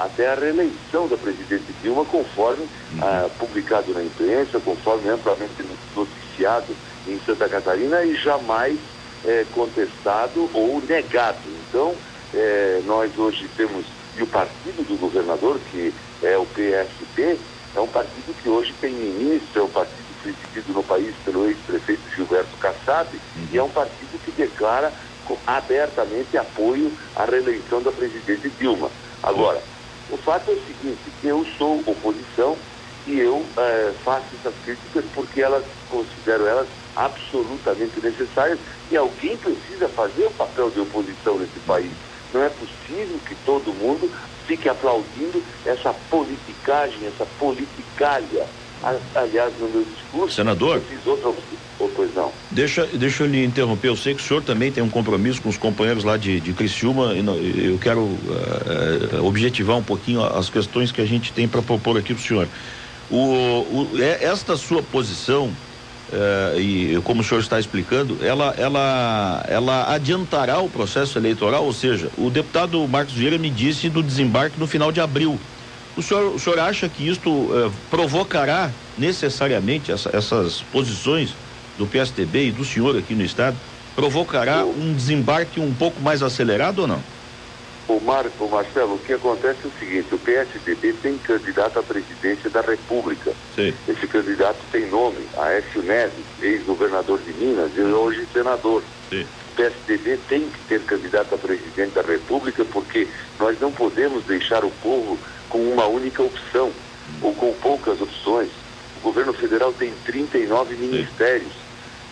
até a reeleição da presidente Dilma, conforme publicado na imprensa, conforme amplamente noticiado em Santa Catarina e jamais contestado ou negado. Então, nós hoje temos, e o partido do governador, que é o PSP, é um partido que hoje tem ministro, é um partido presidido no país pelo ex-prefeito Gilberto Kassab, e é um partido que declara abertamente apoio à reeleição da presidente Dilma. Agora, o fato é o seguinte, que eu sou oposição e eu faço essas críticas porque considero elas absolutamente necessárias e alguém precisa fazer o papel de oposição nesse país. Não é possível que todo mundo fique aplaudindo essa politicagem, essa politicalha. Aliás, no meu discurso, senador, eu fiz outra pois não. Deixa eu lhe interromper. Eu sei que o senhor também tem um compromisso com os companheiros lá de Criciúma e eu quero objetivar um pouquinho as questões que a gente tem para propor aqui para o senhor. Esta sua posição, e como o senhor está explicando, ela adiantará o processo eleitoral, ou seja, o deputado Marcos Vieira me disse do desembarque no final de abril. O senhor acha que isto provocará necessariamente essas posições do PSDB e do senhor aqui no estado, provocará um desembarque um pouco mais acelerado ou não? Marcelo, o que acontece é o seguinte, o PSDB tem candidato à presidência da República. Sim. Esse candidato tem nome, Aécio Neves, ex-governador de Minas e hoje senador. Sim. O PSDB tem que ter candidato a presidente da República porque nós não podemos deixar o povo com uma única opção ou com poucas opções. O governo federal tem 39 ministérios,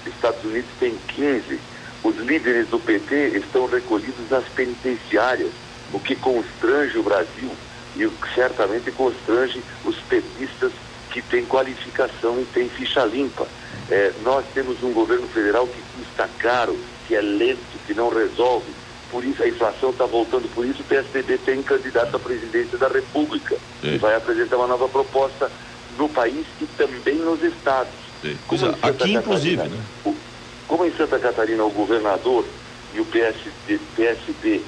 Estados Unidos tem 15. Os líderes do PT estão recolhidos nas penitenciárias, o que constrange o Brasil e certamente constrange os petistas que têm qualificação e têm ficha limpa. Nós temos um governo federal que custa caro, que é lento, que não resolve. Por isso a inflação está voltando, por isso o PSDB tem candidato à presidência da República. E vai apresentar uma nova proposta no país e também nos estados. Aqui, inclusive, né? Como em Santa Catarina o governador e o PSB,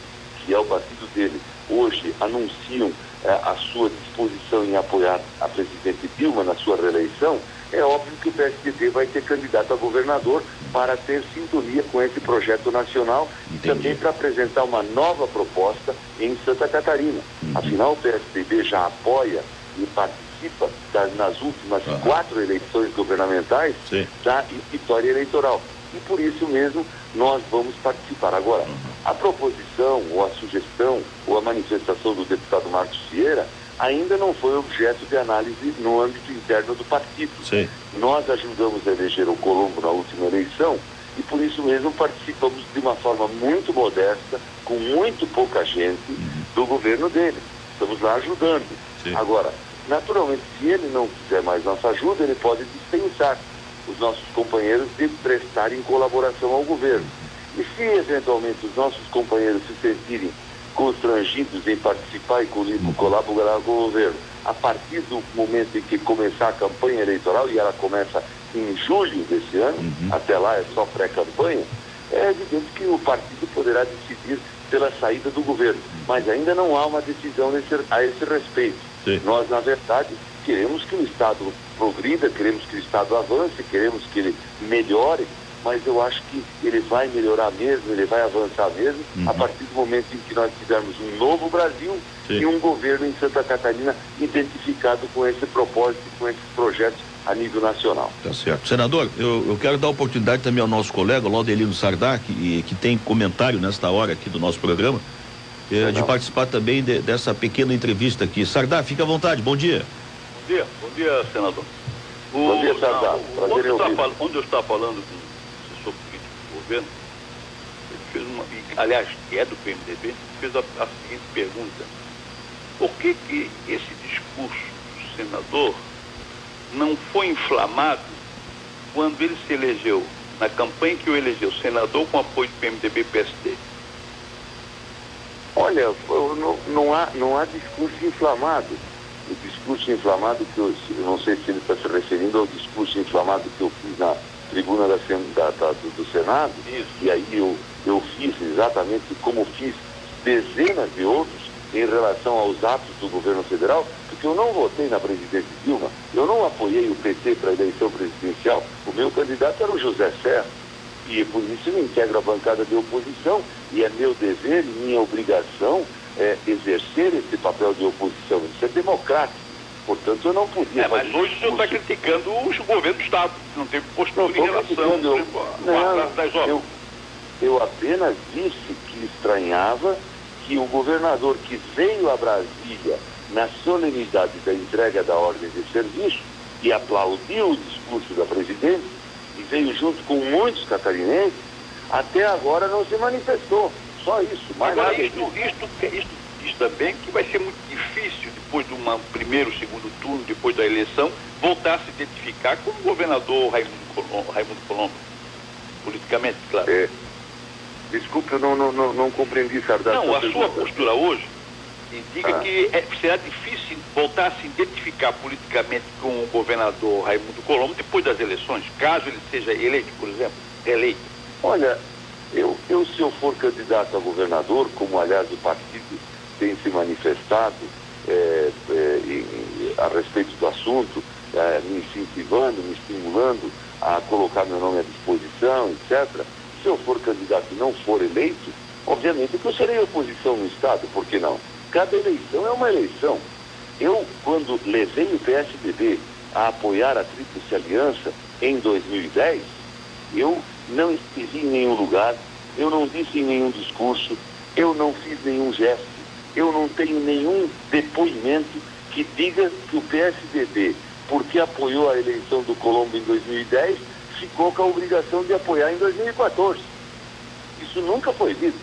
que é o partido dele, hoje anunciam a sua disposição em apoiar a presidente Dilma na sua reeleição, é óbvio que o PSDB vai ter candidato a governador para ter sintonia com esse projeto nacional e também para apresentar uma nova proposta em Santa Catarina. Afinal, o PSDB já apoia e participa nas últimas 4 eleições governamentais da vitória eleitoral. E por isso mesmo nós vamos participar. Agora, a proposição, ou a sugestão, ou a manifestação do deputado Marcos Vieira ainda não foi objeto de análise no âmbito interno do partido. Nós ajudamos a eleger o Colombo na última eleição e por isso mesmo participamos de uma forma muito modesta, com muito pouca gente do governo dele. Estamos lá ajudando. Agora, naturalmente, se ele não quiser mais nossa ajuda, ele pode dispensar os nossos companheiros de prestarem colaboração ao governo. E se eventualmente os nossos companheiros se sentirem constrangidos em participar e colaborar com o governo a partir do momento em que começar a campanha eleitoral, e ela começa em julho desse ano, até lá é só pré-campanha, é evidente que o partido poderá decidir pela saída do governo, mas ainda não há uma decisão a esse respeito. Nós, na verdade, queremos que o Estado progrida, queremos que o Estado avance, queremos que ele melhore, mas eu acho que ele vai melhorar mesmo, ele vai avançar mesmo, a partir do momento em que nós tivermos um novo Brasil e um governo em Santa Catarina identificado com esse propósito, com esses projetos a nível nacional. Tá certo. Senador, eu quero dar oportunidade também ao nosso colega, Laudelino Sardak, que tem comentário nesta hora aqui do nosso programa, de participar também dessa pequena entrevista aqui. Sardak, fica à vontade, bom dia. Bom dia, senador. Bom dia, Sardak. Onde eu estava falando com o assessor político do governo, ele fez aliás, que é do PMDB, fez a seguinte pergunta: por que esse discurso do senador não foi inflamado quando ele se elegeu, na campanha que o elegeu senador com apoio do PMDB e PSD? Olha, não há discurso inflamado. O discurso inflamado que eu não sei se ele está se referindo ao discurso inflamado que eu fiz na tribuna do Senado. E aí eu fiz exatamente como fiz dezenas de outros em relação aos atos do governo federal, porque eu não votei na presidente Dilma, eu não apoiei o PT para a eleição presidencial, o meu candidato era o José Serra, e por isso eu integro a bancada de oposição, e é meu dever e minha obrigação exercer esse papel de oposição. Isso é democrático, portanto eu não podia... mas hoje o senhor está criticando o governo do Estado, que não teve postura em relação das obras. Eu apenas disse que estranhava que o governador que veio a Brasília na solenidade da entrega da ordem de serviço e aplaudiu o discurso da presidente e veio junto com muitos catarinenses, até agora não se manifestou. Só isso. Agora, isso também que vai ser muito difícil, depois de um primeiro, segundo turno, depois da eleição, voltar a se identificar com o governador Raimundo Colombo, politicamente, claro. Desculpe, eu não compreendi, Sardak. Não, a sua postura hoje indica que será difícil voltar a se identificar politicamente com o governador Raimundo Colombo depois das eleições, caso ele seja eleito, por exemplo, reeleito. Olha, se eu for candidato a governador, como aliás o partido tem se manifestado a respeito do assunto, me incentivando, me estimulando a colocar meu nome à disposição, etc., se eu for candidato e não for eleito, obviamente que eu serei oposição no Estado, por que não? Cada eleição é uma eleição. Eu, quando levei o PSDB a apoiar a Tríplice Aliança em 2010, eu não estive em nenhum lugar, eu não disse em nenhum discurso, eu não fiz nenhum gesto, eu não tenho nenhum depoimento que diga que o PSDB, porque apoiou a eleição do Colombo em 2010, ficou com a obrigação de apoiar em 2014. Isso nunca foi dito.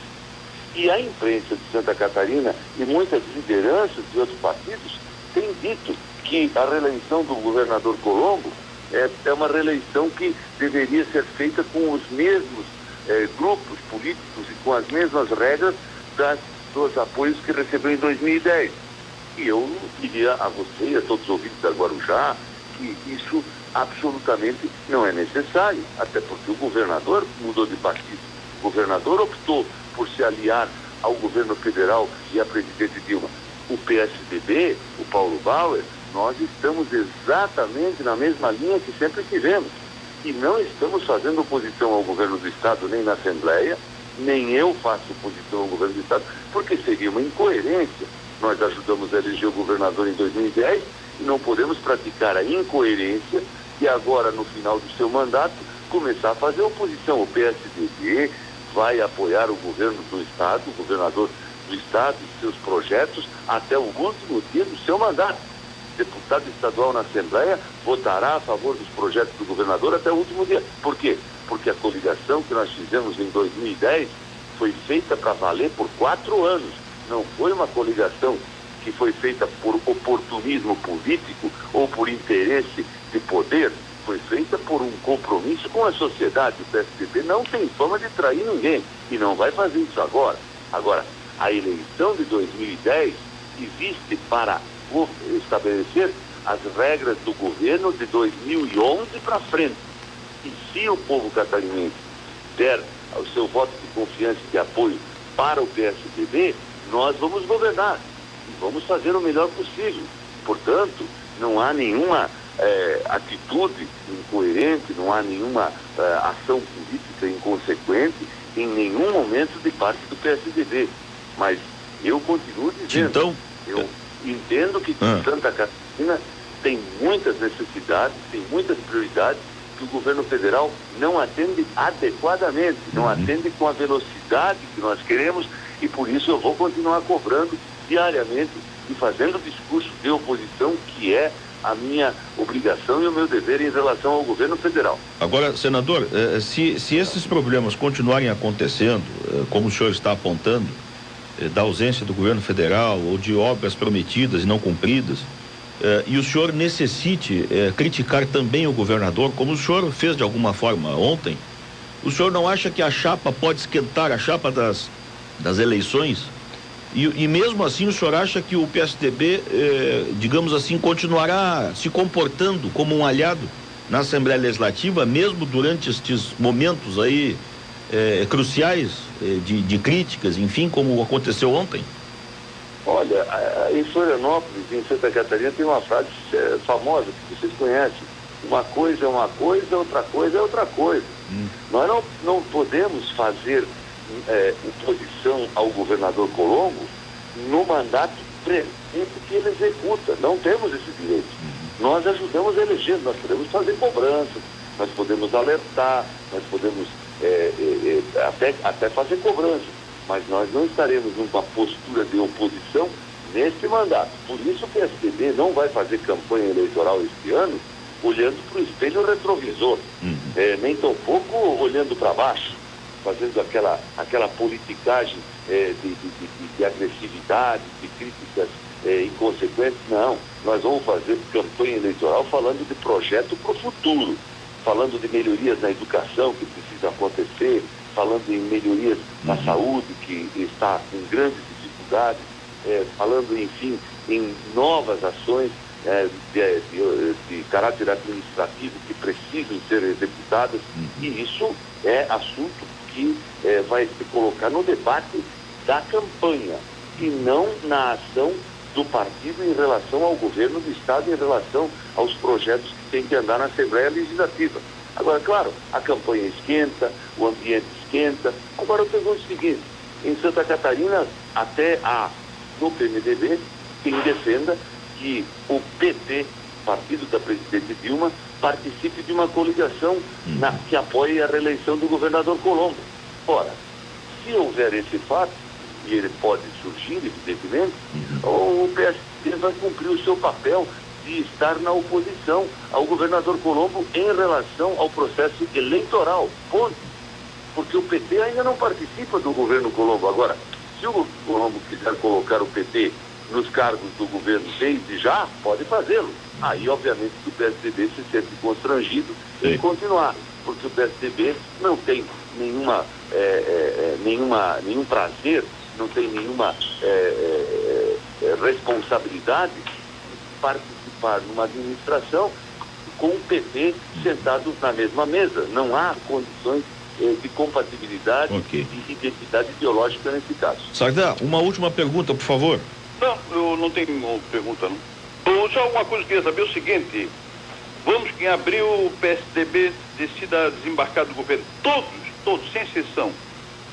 E a imprensa de Santa Catarina e muitas lideranças de outros partidos têm dito que a reeleição do governador Colombo é uma reeleição que deveria ser feita com os mesmos grupos políticos e com as mesmas regras dos apoios que recebeu em 2010. E eu diria a você e a todos os ouvintes da Guarujá que isso absolutamente não é necessário, até porque o governador mudou de partido. O governador optou por se aliar ao governo federal e à presidente Dilma. O PSDB, o Paulo Bauer, nós estamos exatamente na mesma linha que sempre tivemos. E não estamos fazendo oposição ao governo do Estado, nem na Assembleia, nem eu faço oposição ao governo do Estado, porque seria uma incoerência. Nós ajudamos a eleger o governador em 2010 e não podemos praticar a incoerência e agora, no final do seu mandato, começar a fazer oposição. O PSDB vai apoiar o governo do Estado, o governador do Estado e seus projetos até o último dia do seu mandato. Deputado estadual na Assembleia votará a favor dos projetos do governador até o último dia. Por quê? Porque a coligação que nós fizemos em 2010 foi feita para valer por 4 anos. Não foi uma coligação que foi feita por oportunismo político ou por interesse de poder. Foi feita por um compromisso com a sociedade. O PSDB não tem fama de trair ninguém e não vai fazer isso agora. Agora, a eleição de 2010 existe para estabelecer as regras do governo de 2011 para frente. E se o povo catarinense der o seu voto de confiança e de apoio para o PSDB, nós vamos governar e vamos fazer o melhor possível. Portanto, não há nenhuma atitude incoerente, não há nenhuma ação política inconsequente em nenhum momento de parte do PSDB. Mas eu continuo dizendo, então, eu entendo que Santa Catarina tem muitas necessidades, tem muitas prioridades que o governo federal não atende adequadamente, não atende com a velocidade que nós queremos, e por isso eu vou continuar cobrando diariamente e fazendo discurso de oposição, que é a minha obrigação e o meu dever em relação ao governo federal. Agora, senador, se esses problemas continuarem acontecendo, como o senhor está apontando, da ausência do governo federal ou de obras prometidas e não cumpridas, e o senhor necessite criticar também o governador, como o senhor fez de alguma forma ontem, o senhor não acha que a chapa pode esquentar, a chapa das eleições? E mesmo assim o senhor acha que o PSDB, digamos assim, continuará se comportando como um aliado na Assembleia Legislativa, mesmo durante estes momentos aí cruciais de críticas, enfim, como aconteceu ontem? Olha, em Florianópolis, em Santa Catarina, tem uma frase famosa que vocês conhecem: uma coisa é uma coisa, outra coisa é outra coisa. Nós não podemos fazer oposição ao governador Colombo no mandato presente que ele executa. Não temos esse direito. Nós ajudamos a eleger, nós podemos fazer cobranças, nós podemos alertar, nós podemos até fazer cobranças, mas nós não estaremos numa postura de oposição neste mandato. Por isso o PSDB não vai fazer campanha eleitoral este ano olhando para o espelho retrovisor, nem tampouco olhando para baixo, fazendo aquela politicagem de agressividade, de críticas inconsequentes. Não, nós vamos fazer campanha eleitoral falando de projeto para o futuro, falando de melhorias na educação que precisa acontecer, falando em melhorias na saúde que está com grandes dificuldades, falando, enfim, em novas ações de caráter administrativo que precisam ser executadas, e isso é assunto que vai se colocar no debate da campanha e não na ação do partido em relação ao governo do Estado, em relação aos projetos que tem que andar na Assembleia Legislativa. Agora, claro, a campanha esquenta, o ambiente esquenta. Agora eu pergunto o seguinte: em Santa Catarina, até no PMDB, quem defenda que o PT, partido da presidente Dilma, participe de uma coligação que apoie a reeleição do governador Colombo. Ora, se houver esse fato, e ele pode surgir, evidentemente, o PSD vai cumprir o seu papel de estar na oposição ao governador Colombo em relação ao processo eleitoral. Ponto. Porque o PT ainda não participa do governo Colombo. Agora, se o Colombo quiser colocar o PT nos cargos do governo desde já, pode fazê-lo. Aí, obviamente, o PSDB se sente constrangido em continuar, porque o PSDB não tem nenhum prazer, não tem nenhuma responsabilidade de participar numa administração com o PT sentados na mesma mesa. Não há condições de compatibilidade e identidade ideológica nesse caso. Sardá, uma última pergunta, por favor. Não, eu não tenho pergunta, não. Só uma coisa que eu queria saber, o seguinte: vamos que em abril o PSDB decida desembarcar do governo. Todos, sem exceção,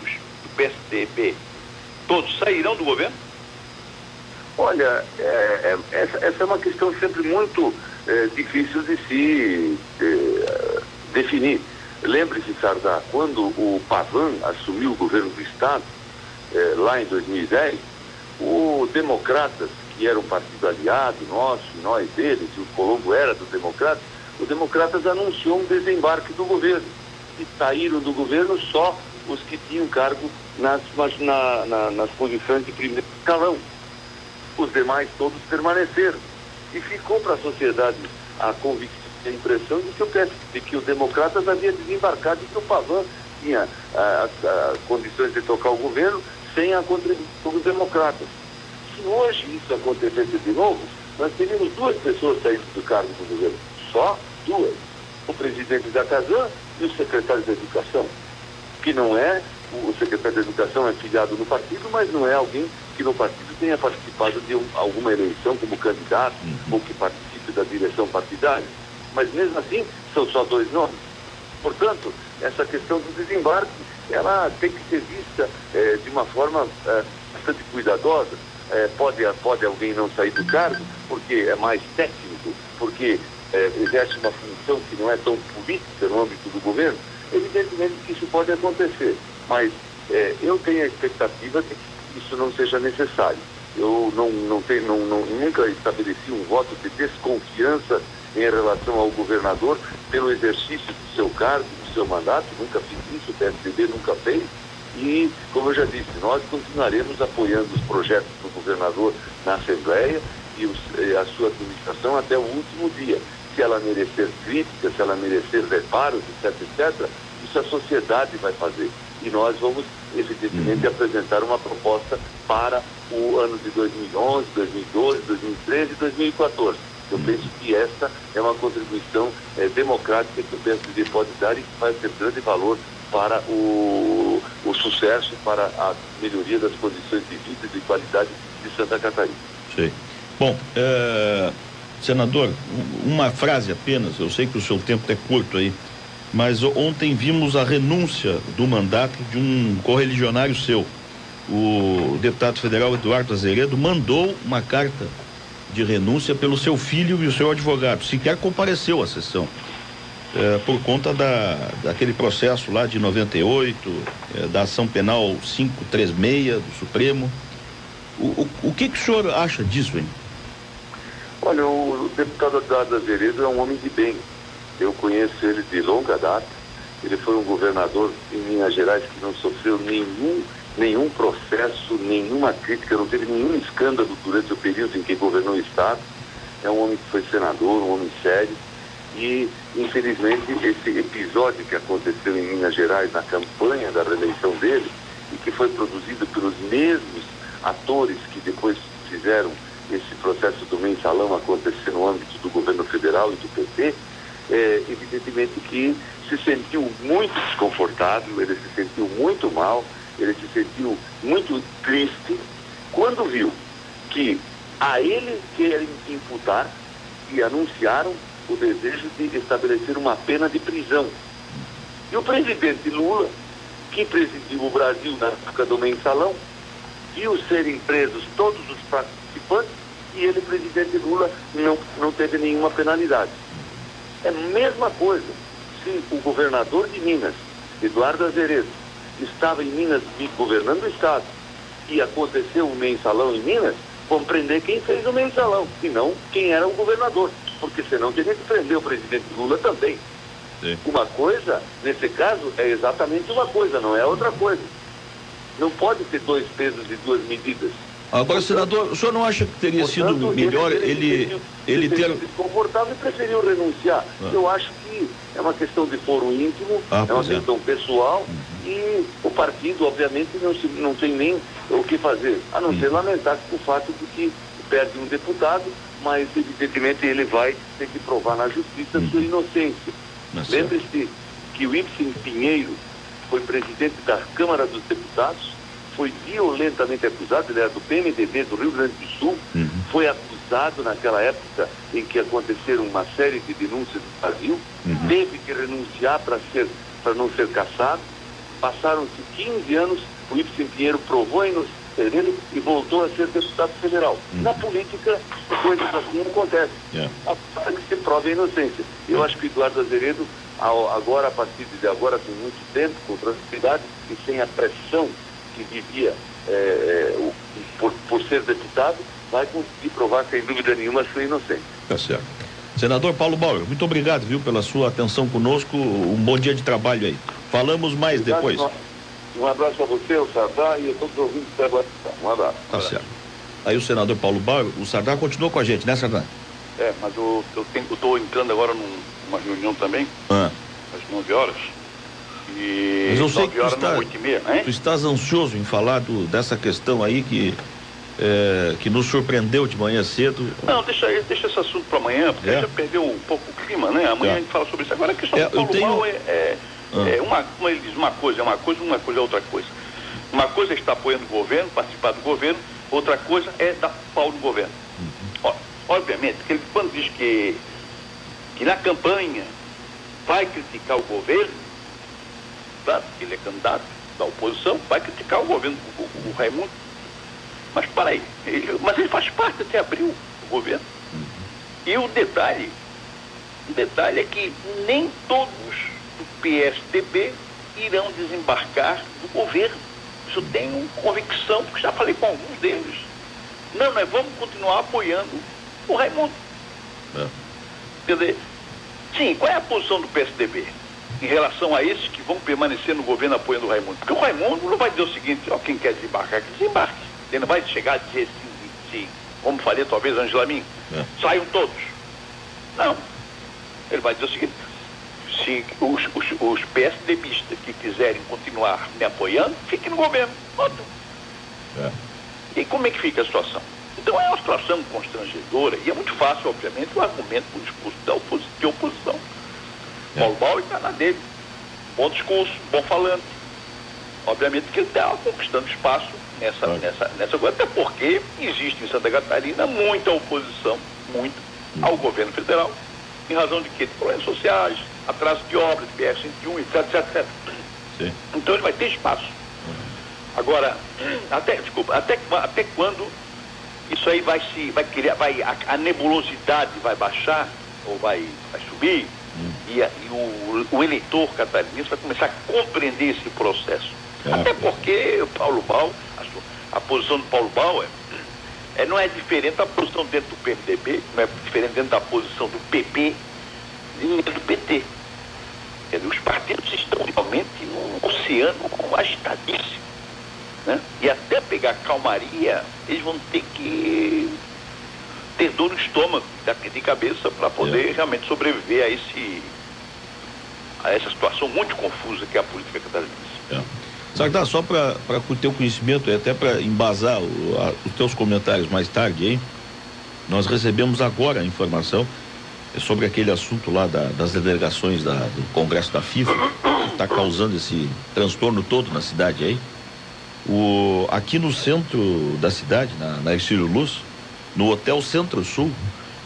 do PSDB, todos sairão do governo? Olha, essa é uma questão sempre muito difícil de se definir. Lembre-se, Sardá, quando o Pavan assumiu o governo do Estado, lá em 2010, o Democratas, que era um partido aliado nosso, nós deles, e o Colombo era do Democratas, o Democratas anunciou um desembarque do governo. E saíram do governo só os que tinham cargo nas posições de primeiro escalão. Os demais todos permaneceram. E ficou para a sociedade a convicção, a impressão de que o Democratas havia desembarcado e que o Pavan tinha as condições de tocar o governo sem a contribuição dos Democratas. Se hoje isso acontecesse de novo, nós teríamos 2 pessoas saindo do cargo do governo. Só 2. O presidente da Casan e o secretário da Educação. Que não é, o secretário da Educação é filiado no partido, mas não é alguém que no partido tenha participado de alguma eleição como candidato ou que participe da direção partidária. Mas mesmo assim, são só 2 nomes. Portanto, essa questão do desembarque, ela tem que ser vista de uma forma bastante cuidadosa. Pode alguém não sair do cargo porque é mais técnico, porque exerce uma função que não é tão política no âmbito do governo. Evidentemente que isso pode acontecer, mas eu tenho a expectativa de que isso não seja necessário. Eu nunca estabeleci um voto de desconfiança em relação ao governador pelo exercício do seu cargo, do seu mandato. Nunca fiz isso, o PSDB nunca fez. E, como eu já disse, nós continuaremos apoiando os projetos do governador na Assembleia e a sua administração até o último dia. Se ela merecer críticas, se ela merecer reparos, etc., isso a sociedade vai fazer. E nós vamos, evidentemente, apresentar uma proposta para o ano de 2011, 2012, 2013 e 2014. Eu penso que esta é uma contribuição democrática que o PSDB pode dar e que vai ter grande valor para o sucesso, para a melhoria das condições de vida e de qualidade de Santa Catarina. Sim. Bom, senador, uma frase apenas, eu sei que o seu tempo é curto aí, mas ontem vimos a renúncia do mandato de um correligionário seu. O deputado federal Eduardo Azeredo mandou uma carta de renúncia pelo seu filho e o seu advogado, sequer compareceu à sessão. Por conta daquele processo lá de 98, da ação penal 536 do Supremo. O que o senhor acha disso, hein? Olha, o deputado Eduardo Azeredo é um homem de bem. Eu conheço ele de longa data. Ele foi um governador em Minas Gerais que não sofreu nenhum processo, nenhuma crítica, não teve nenhum escândalo durante o período em que governou o Estado. É um homem que foi senador, um homem sério. E, infelizmente, esse episódio que aconteceu em Minas Gerais na campanha da reeleição dele e que foi produzido pelos mesmos atores que depois fizeram esse processo do mensalão acontecer no âmbito do governo federal e do PT, evidentemente que se sentiu muito desconfortável, ele se sentiu muito mal, ele se sentiu muito triste quando viu que a ele querem imputar e anunciaram o desejo de estabelecer uma pena de prisão. E o presidente Lula, que presidiu o Brasil na época do mensalão, viu serem presos todos os participantes e ele, presidente Lula, não teve nenhuma penalidade. É a mesma coisa se o governador de Minas, Eduardo Azeredo, estava em Minas governando o Estado e aconteceu um mensalão em Minas, vão prender quem fez o mensalão e não quem era o governador, porque senão teria que prender o presidente Lula também. Sim. Uma coisa, nesse caso, é exatamente uma coisa, não é outra coisa. Não pode ter 2 pesos e 2 medidas. Agora, senador, o senhor não acha que teria sido melhor ele ter... desconfortável e preferiu renunciar? Eu acho que é uma questão de foro íntimo, é uma questão pessoal e o partido, obviamente, não tem nem o que fazer, a não ser lamentar o fato de que perde um deputado, mas evidentemente ele vai ter que provar na justiça sua inocência. Lembre-se que o Ibsen Pinheiro foi presidente da Câmara dos Deputados, foi violentamente acusado, ele era do PMDB do Rio Grande do Sul, foi acusado naquela época em que aconteceram uma série de denúncias no Brasil, teve que renunciar para não ser cassado. Passaram-se 15 anos, o Ibsen Pinheiro provou a inocência dele e voltou a ser deputado federal. Na política, coisas assim acontecem. Até que se prove a inocência. Eu acho que o Eduardo Azeredo, agora, a partir de agora, com muito tempo, com tranquilidade e sem a pressão que vivia por ser deputado, vai conseguir provar, sem dúvida nenhuma, a sua inocência. Tá certo. Senador Paulo Bauer, muito obrigado, viu, pela sua atenção conosco. Um bom dia de trabalho aí. Falamos mais depois. Um abraço a você, o Sardar, e a todos os ouvintes da Guarda. Um abraço. Tá certo. Aí o senador Paulo Bauer, o Sardar continuou com a gente, né, Sardar? Mas eu estou entrando agora numa reunião também, às 9 horas. E mas eu sei 9 que horas, 8h30, né? tu estás ansioso em falar dessa questão aí que nos surpreendeu de manhã cedo. Não, deixa esse assunto para amanhã, porque já perdeu um pouco o clima, né? Amanhã a gente fala sobre isso. Agora a questão do Paulo Bauer como ele diz, uma coisa é outra coisa. Uma coisa é estar apoiando o governo, participar do governo, outra coisa é dar pau no governo. Obviamente, que ele, quando diz que na campanha vai criticar o governo, tá? Ele é candidato da oposição, vai criticar o governo, o Raimundo. Mas para aí, ele faz parte até abril do governo. E o detalhe é que nem todos do PSDB irão desembarcar do governo. Isso eu tenho convicção, porque já falei com alguns deles. Não, nós vamos continuar apoiando o Raimundo. Quer dizer, sim, qual é a posição do PSDB em relação a esses que vão permanecer no governo apoiando o Raimundo? Porque o Raimundo não vai dizer o seguinte, quem quer desembarcar, que desembarque. Ele não vai chegar a dizer assim, como falei talvez Angela Min, saiam todos. Não. Ele vai dizer o seguinte, se os PSDBistas que quiserem continuar me apoiando, fiquem no governo. E como é que fica a situação? Então é uma situação constrangedora e é muito fácil, obviamente, o argumento do discurso de oposição. Paulo Bauer está na dele. Bom discurso, bom falante. Obviamente que ele está conquistando espaço nessa coisa, até porque existe em Santa Catarina muita oposição, ao governo federal, em razão de quê? De problemas sociais, atraso de obras, BR-101, etc. Sim. Então ele vai ter espaço. Agora, até quando isso aí a nebulosidade vai baixar, ou vai subir, e o eleitor catarinense vai começar a compreender esse processo. Até porque o Paulo Bauer, a posição do Paulo Bauer não é diferente da posição dentro do PMDB, não é diferente dentro da posição do PP nem do PT. Quer dizer, os partidos estão realmente num oceano agitadíssimo, né? E até pegar calmaria, eles vão ter que ter dor no estômago, de cabeça, para poder realmente sobreviver a essa situação muito confusa que é a política catarinense. Sardar, só para o teu conhecimento, até para embasar os teus comentários mais tarde, hein? Nós recebemos agora a informação sobre aquele assunto lá das delegações do Congresso da FIFA, que está causando esse transtorno todo na cidade aí. Aqui no centro da cidade, na Ercílio Luz, no Hotel Centro-Sul,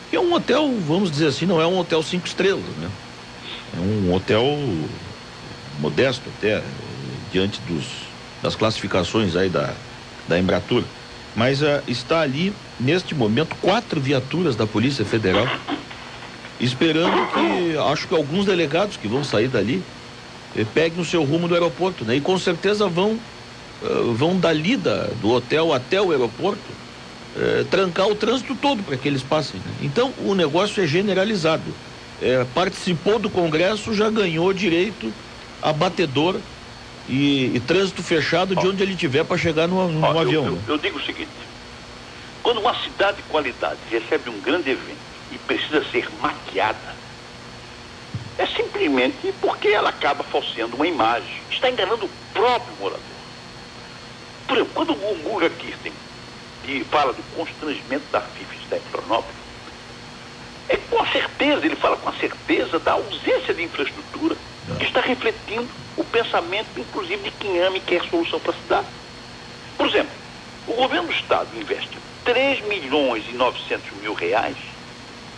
que é um hotel, vamos dizer assim, não é um hotel 5 estrelas, né? É um hotel modesto até, diante das classificações aí da Embratur. Mas está ali, neste momento, 4 viaturas da Polícia Federal, esperando que, acho que alguns delegados que vão sair dali peguem o seu rumo do aeroporto, né? E com certeza vão dali do hotel até o aeroporto trancar o trânsito todo para que eles passem, né? Então o negócio é generalizado. Participou do Congresso, já ganhou direito a batedor e trânsito fechado de onde ele tiver para chegar no avião. Eu digo o seguinte: quando uma cidade de qualidade recebe um grande evento e precisa ser maquiada, é simplesmente porque ela acaba falseando uma imagem, está enganando o próprio morador. Por exemplo, quando o Guga Kirten fala do constrangimento da FIFA estar em Florianópolis, é com certeza, ele fala com a certeza da ausência de infraestrutura, que está refletindo o pensamento, inclusive, de quem ama e quer solução para a cidade. Por exemplo, o governo do Estado investe 3.900.000 reais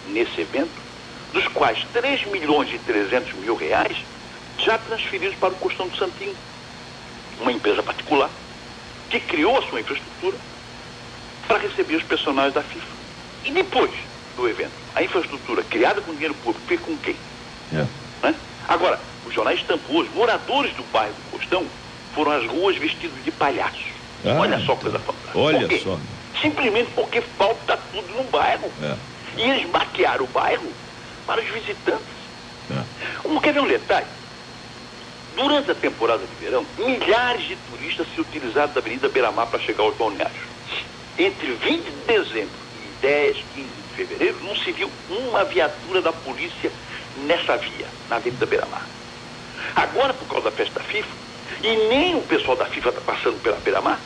nesse evento, dos quais 3.300.000 reais já transferidos para o Costão do Santinho, uma empresa particular que criou a sua infraestrutura para receber os personagens da FIFA. E depois do evento, a infraestrutura criada com dinheiro público fica com quem? Né? Agora, os jornais estampou, os moradores do bairro do Costão foram às ruas vestidos de palhaços. Olha só, coisa fantástica. Olha só. Simplesmente porque falta tudo no bairro. E eles maquiaram o bairro para os visitantes. Quer ver um detalhe? Durante a temporada de verão, milhares de turistas se utilizaram da Avenida Beira-Mar para chegar aos balneários. Entre 20 de dezembro e 10, 15 de fevereiro, não se viu uma viatura da polícia nessa via, na Avenida Beira-Mar. Agora, por causa da festa da FIFA, e nem o pessoal da FIFA está passando pela Beira-Mar,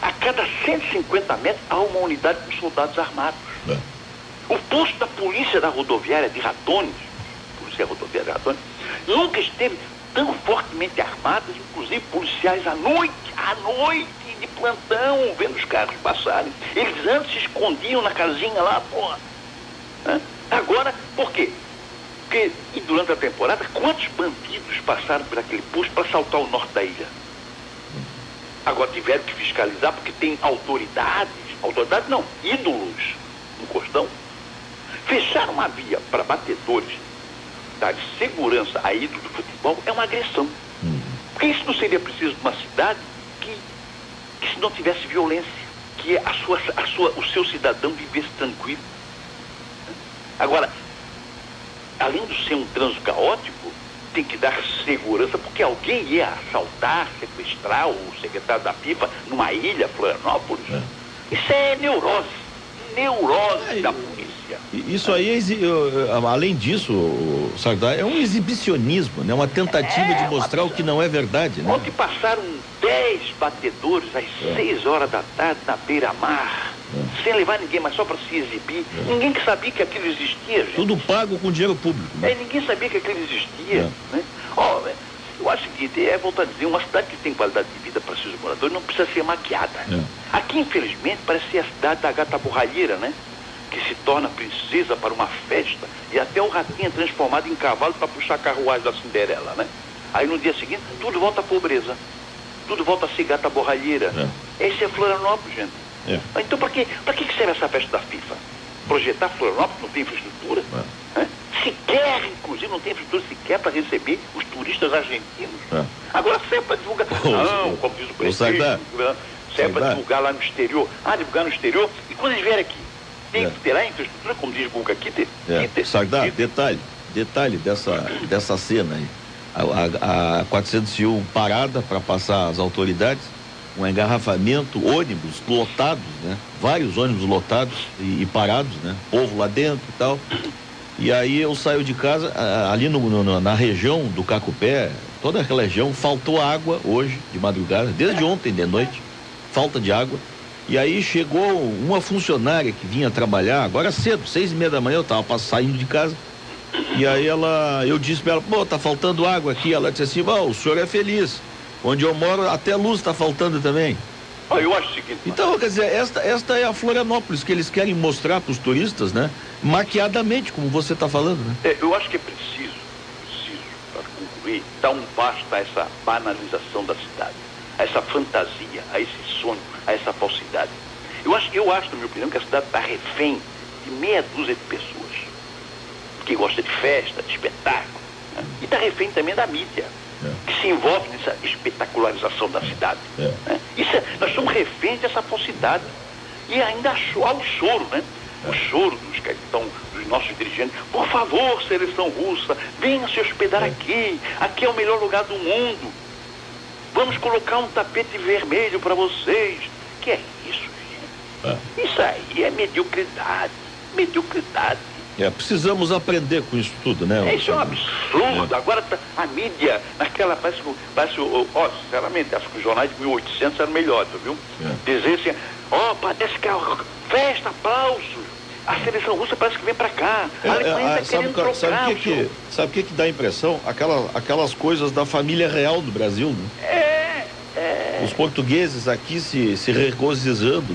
a cada 150 metros há uma unidade com soldados armados. O posto da polícia da rodoviária de Ratones, polícia rodoviária de Ratones, nunca esteve tão fortemente armados, inclusive policiais à noite de plantão, vendo os carros passarem. Eles antes se escondiam na casinha lá, porra. Agora, por quê? Porque, e durante a temporada, quantos bandidos passaram por aquele posto para assaltar o norte da ilha? Agora tiveram que fiscalizar porque tem autoridades não, ídolos no Costão. Fechar uma via para batedores, dar segurança a ídolos do futebol é uma agressão. Porque isso não seria preciso de uma cidade que se não tivesse violência, que o seu cidadão vivesse tranquilo. Agora, além de ser um trânsito caótico, tem que dar segurança, porque alguém ia assaltar, sequestrar o secretário da FIFA numa ilha, Florianópolis. Isso é neurose da polícia. Isso aí, além disso, Sardá, é um exibicionismo, né? Uma tentativa de mostrar o que não é verdade, né? Ontem passaram 10 batedores às 6 horas da tarde na Beira-Mar, sem levar ninguém, mas só para se exibir. Ninguém que sabia que aquilo existia, gente. Tudo pago com dinheiro público. Né? Ninguém sabia que aquilo existia. Né? Eu acho o seguinte, voltar a dizer, uma cidade que tem qualidade de vida para seus moradores não precisa ser maquiada. Aqui, infelizmente, parece ser a cidade da gata borralheira, né? Que se torna princesa para uma festa e até o ratinho é transformado em cavalo para puxar a carruagem da Cinderela, né? Aí no dia seguinte, tudo volta à pobreza. Tudo volta a ser gata borralheira. Esse é Florianópolis, gente. Então, para que serve essa festa da FIFA? Projetar Florianópolis, não tem infraestrutura? Sequer, inclusive, não tem infraestrutura sequer para receber os turistas argentinos. Agora serve para divulgar. Não, como diz o presidente, serve para divulgar lá no exterior. Divulgar no exterior. E quando eles vierem aqui, tem que ter a infraestrutura, como diz o Guga aqui, Sardá, detalhe dessa cena aí. A 401 parada para passar as autoridades, um engarrafamento, ônibus lotados, né? Vários ônibus lotados e parados, né? Povo lá dentro e tal. E aí eu saio de casa, ali na região do Cacupé, toda aquela região, faltou água hoje, de madrugada, desde ontem de noite, falta de água. E aí chegou uma funcionária que vinha trabalhar, agora cedo, 6:30 da manhã, eu tava saindo de casa. E aí eu disse pra ela, pô, tá faltando água aqui. Ela disse assim, o senhor é feliz. Onde eu moro, até luz tá faltando também. Eu acho o seguinte... Então, quer dizer, esta é a Florianópolis que eles querem mostrar para os turistas, né? Maquiadamente, como você está falando, né? Eu acho que é preciso, para concluir, dar um basta a essa banalização da cidade, a essa fantasia, a esse sonho, a essa falsidade. Eu acho, na minha opinião, que a cidade está refém de meia dúzia de pessoas que gosta de festa, de espetáculo, né? E está refém também da mídia, que se envolve nessa espetacularização da cidade. Né? Nós somos reféns dessa falsidade. E ainda há o choro, né? O choro dos nossos dirigentes. Por favor, seleção russa, venha se hospedar aqui. Aqui é o melhor lugar do mundo. Vamos colocar um tapete vermelho para vocês. Que é isso, gente? Isso aí é mediocridade. Precisamos aprender com isso tudo, né? Isso é um absurdo. Agora a mídia, naquela, sinceramente, acho que os jornais de 1800 eram melhores, viu? Dizer assim, parece que é festa, aplausos. A seleção russa parece que vem pra cá. A Alemanha tá querendo trocar. Sabe o que dá a impressão? Aquelas coisas da família real do Brasil, né? Os portugueses aqui se regozijando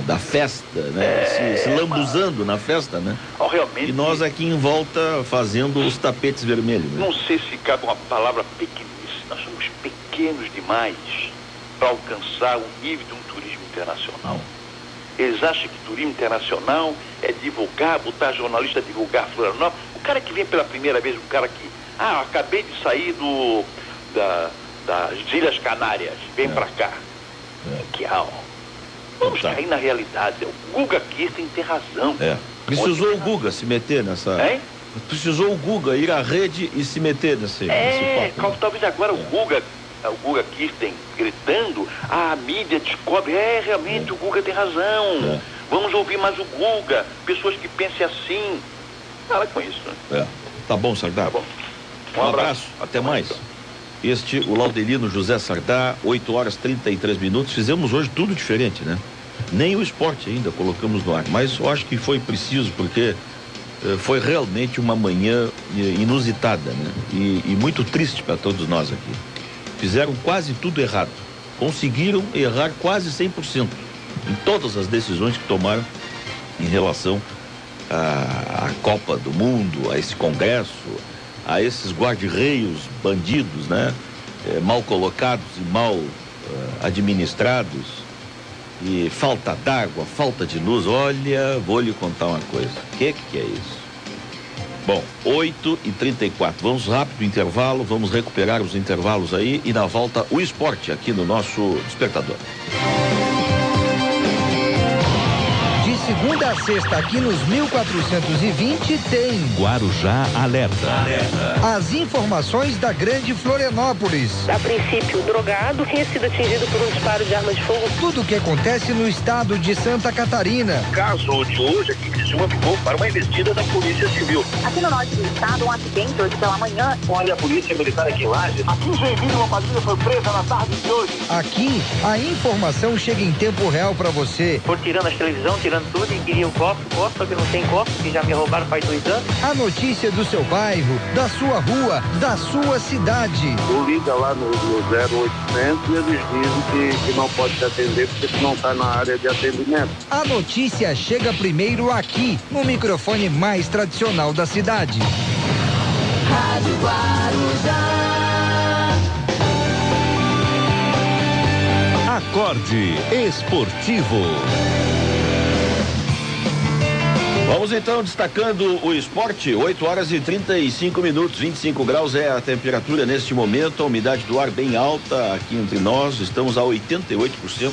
da festa, né? Se lambuzando na festa, né? Realmente, e nós aqui em volta fazendo os tapetes vermelhos. Né? Não sei se cabe uma palavra pequenice. Nós somos pequenos demais para alcançar o nível de um turismo internacional. Eles acham que turismo internacional é divulgar, botar jornalista a divulgar Florianópolis. O cara que vem pela primeira vez, um cara que, acabei de sair das Ilhas Canárias, vem pra cá. Vamos cair na realidade. O Guga Kirsten tem razão. Precisou o Guga se meter nessa... Precisou o Guga ir à rede e se meter nesse papo. Talvez agora o Guga Kirsten gritando, a mídia descobre, realmente o Guga tem razão. Vamos ouvir mais o Guga, pessoas que pensem assim. Fala com isso. Né? Tá bom, Sardá. Tá bom. Um abraço. Até mais. O Laudelino José Sardá, 8h33. Fizemos hoje tudo diferente, né? Nem o esporte ainda colocamos no ar, mas eu acho que foi preciso, porque foi realmente uma manhã inusitada, né? E muito triste para todos nós aqui. Fizeram quase tudo errado. Conseguiram errar quase 100% em todas as decisões que tomaram em relação à Copa do Mundo, a esse congresso, a esses guarda-reios bandidos, né? Mal colocados e mal administrados, e falta d'água, falta de luz. Olha, vou lhe contar uma coisa. O que é isso? Bom, 8h34, vamos rápido intervalo, vamos recuperar os intervalos aí e na volta o esporte aqui no nosso Despertador. Segunda a sexta aqui nos 1420 tem Guarujá Alerta. As informações da Grande Florianópolis. A princípio, drogado tinha sido atingido por um disparo de arma de fogo. Tudo o que acontece no estado de Santa Catarina. O caso de hoje aqui em Criciúma ficou para uma investida da Polícia Civil. Aqui no norte do estado, um acidente hoje pela manhã. Olha, a Polícia Militar aqui em Lages. Aqui em Joinville, uma quadrilha foi presa na tarde de hoje. Aqui, a informação chega em tempo real para você. Por tirando as televisão, tirando tudo e queria o copo, só que não tem copo, que já me roubaram faz 2 anos. A notícia do seu bairro, da sua rua, da sua cidade. Tu liga lá no 0800 e eles dizem que não pode te atender porque tu não está na área de atendimento. A notícia chega primeiro aqui, no microfone mais tradicional da cidade. Rádio Guarujá. Acorde Esportivo. Vamos então destacando o esporte, 8h35, 25 graus é a temperatura neste momento, a umidade do ar bem alta aqui entre nós, estamos a 88%,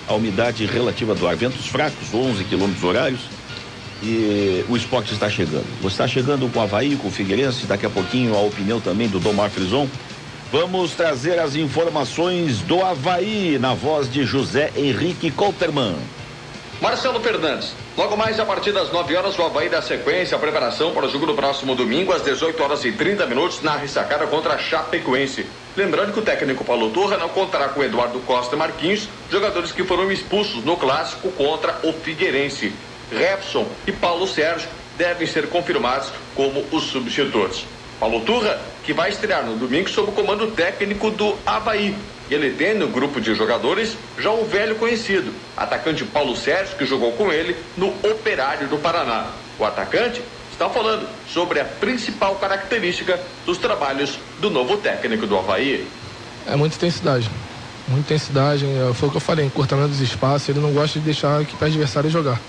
a umidade relativa do ar, ventos fracos, 11 quilômetros horários, e o esporte está chegando. Você está chegando com o Avaí, com o Figueirense, daqui a pouquinho a opinião também do Domar Frison. Vamos trazer as informações do Avaí na voz de José Henrique Kolterman. Marcelo Fernandes, logo mais a partir das 9 horas o Avaí dá sequência à preparação para o jogo do próximo domingo às 18h30 na ressacada contra a Chapecoense. Lembrando que o técnico Paulo Turra não contará com Eduardo Costa e Marquinhos, jogadores que foram expulsos no clássico contra o Figueirense. Refson e Paulo Sérgio devem ser confirmados como os substitutos. Paulo Turra, que vai estrear no domingo sob o comando técnico do Avaí. Ele tem no grupo de jogadores já o velho conhecido, atacante Paulo Sérgio, que jogou com ele no Operário do Paraná. O atacante está falando sobre a principal característica dos trabalhos do novo técnico do Avaí. É muita intensidade. Foi o que eu falei, encurtamento dos espaços, ele não gosta de deixar a equipe adversária jogar.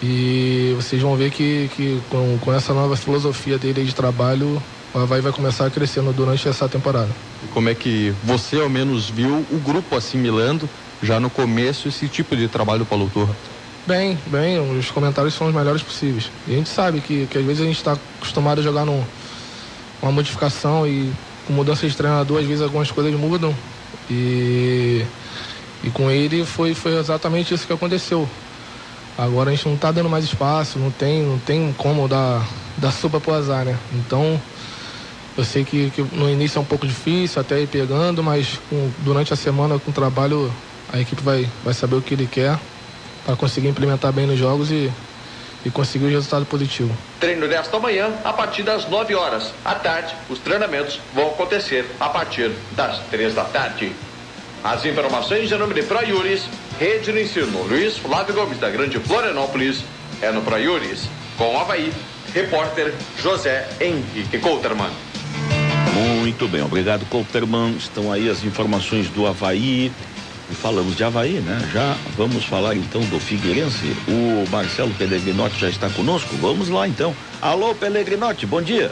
E vocês vão ver que com essa nova filosofia dele de trabalho, o Avaí vai começar a crescer durante essa temporada. E como é que você ao menos viu o grupo assimilando já no começo esse tipo de trabalho do Paulo Turra? Bem, os comentários são os melhores possíveis. E a gente sabe que às vezes a gente está acostumado a jogar uma modificação e com mudança de treinador, às vezes algumas coisas mudam. E com ele foi exatamente isso que aconteceu. Agora a gente não tá dando mais espaço, não tem como dar sopa pro azar, né? Então, eu sei que no início é um pouco difícil, até ir pegando, mas durante a semana, com o trabalho, a equipe vai saber o que ele quer para conseguir implementar bem nos jogos e conseguir o resultado positivo. Treino desta manhã a partir das 9 horas. À tarde, os treinamentos vão acontecer a partir das 3 da tarde. As informações em nome de Proiuris, Rede do Ensino. Luiz Flávio Gomes, da Grande Florianópolis, é no Proiuris. Com o Avaí, repórter José Henrique Couterman. Muito bem, obrigado, Couterman. Estão aí as informações do Avaí. E falamos de Avaí, né? Já vamos falar então do Figueirense. O Marcelo Pellegrinotti já está conosco. Vamos lá então. Alô, Pellegrinotti, bom dia.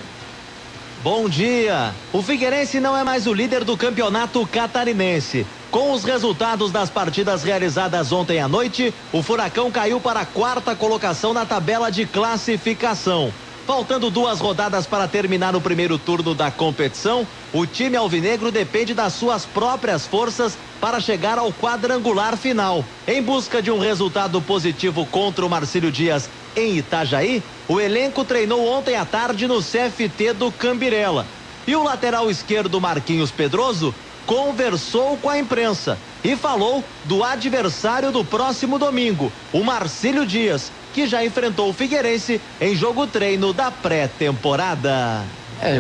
Bom dia. O Figueirense não é mais o líder do campeonato catarinense. Com os resultados das partidas realizadas ontem à noite, o Furacão caiu para a 4ª colocação na tabela de classificação. Faltando 2 rodadas para terminar o primeiro turno da competição, o time alvinegro depende das suas próprias forças para chegar ao quadrangular final. Em busca de um resultado positivo contra o Marcílio Dias em Itajaí, o elenco treinou ontem à tarde no CFT do Cambirela. E o lateral esquerdo Marquinhos Pedroso conversou com a imprensa e falou do adversário do próximo domingo, o Marcílio Dias, que já enfrentou o Figueirense em jogo treino da pré-temporada.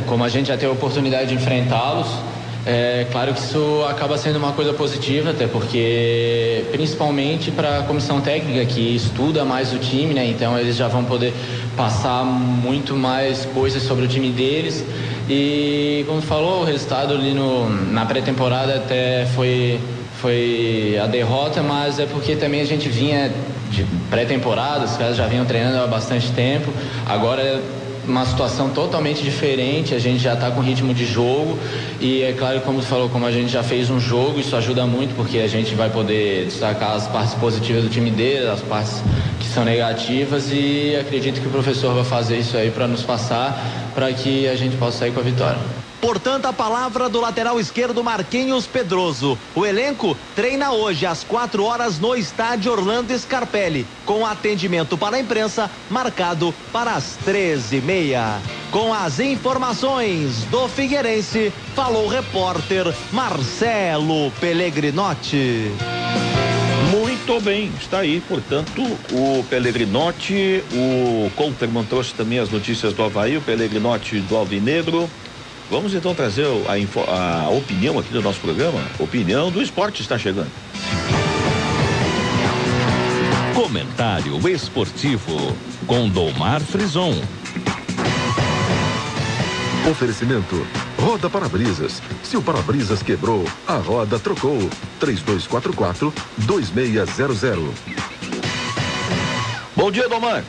Como a gente já teve a oportunidade de enfrentá-los, é claro que isso acaba sendo uma coisa positiva, até porque, principalmente para a comissão técnica que estuda mais o time, né? Então eles já vão poder passar muito mais coisas sobre o time deles. E como falou, o resultado ali na pré-temporada até foi a derrota, mas é porque também a gente vinha de pré-temporada, os caras já vinham treinando há bastante tempo. Agora é uma situação totalmente diferente, a gente já está com ritmo de jogo e é claro, como você falou, como a gente já fez um jogo, isso ajuda muito porque a gente vai poder destacar as partes positivas do time dele, as partes que são negativas, e acredito que o professor vai fazer isso aí para nos passar, para que a gente possa sair com a vitória. Portanto, a palavra do lateral esquerdo Marquinhos Pedroso. O elenco treina hoje às 4 horas no estádio Orlando Scarpelli, com atendimento para a imprensa marcado para as 13h30. Com as informações do Figueirense, falou o repórter Marcelo Pellegrinotti. Muito bem, está aí, portanto, o Pellegrinotti, o Couterman trouxe também as notícias do Avaí, o Pellegrinotti do Alvinegro. Vamos então trazer a opinião aqui do nosso programa. Opinião do esporte está chegando. Comentário esportivo com Domar Frison. Oferecimento Roda Para-Brisas. Se o para-brisas quebrou, a roda trocou. 3244-2600. Bom dia, Domar.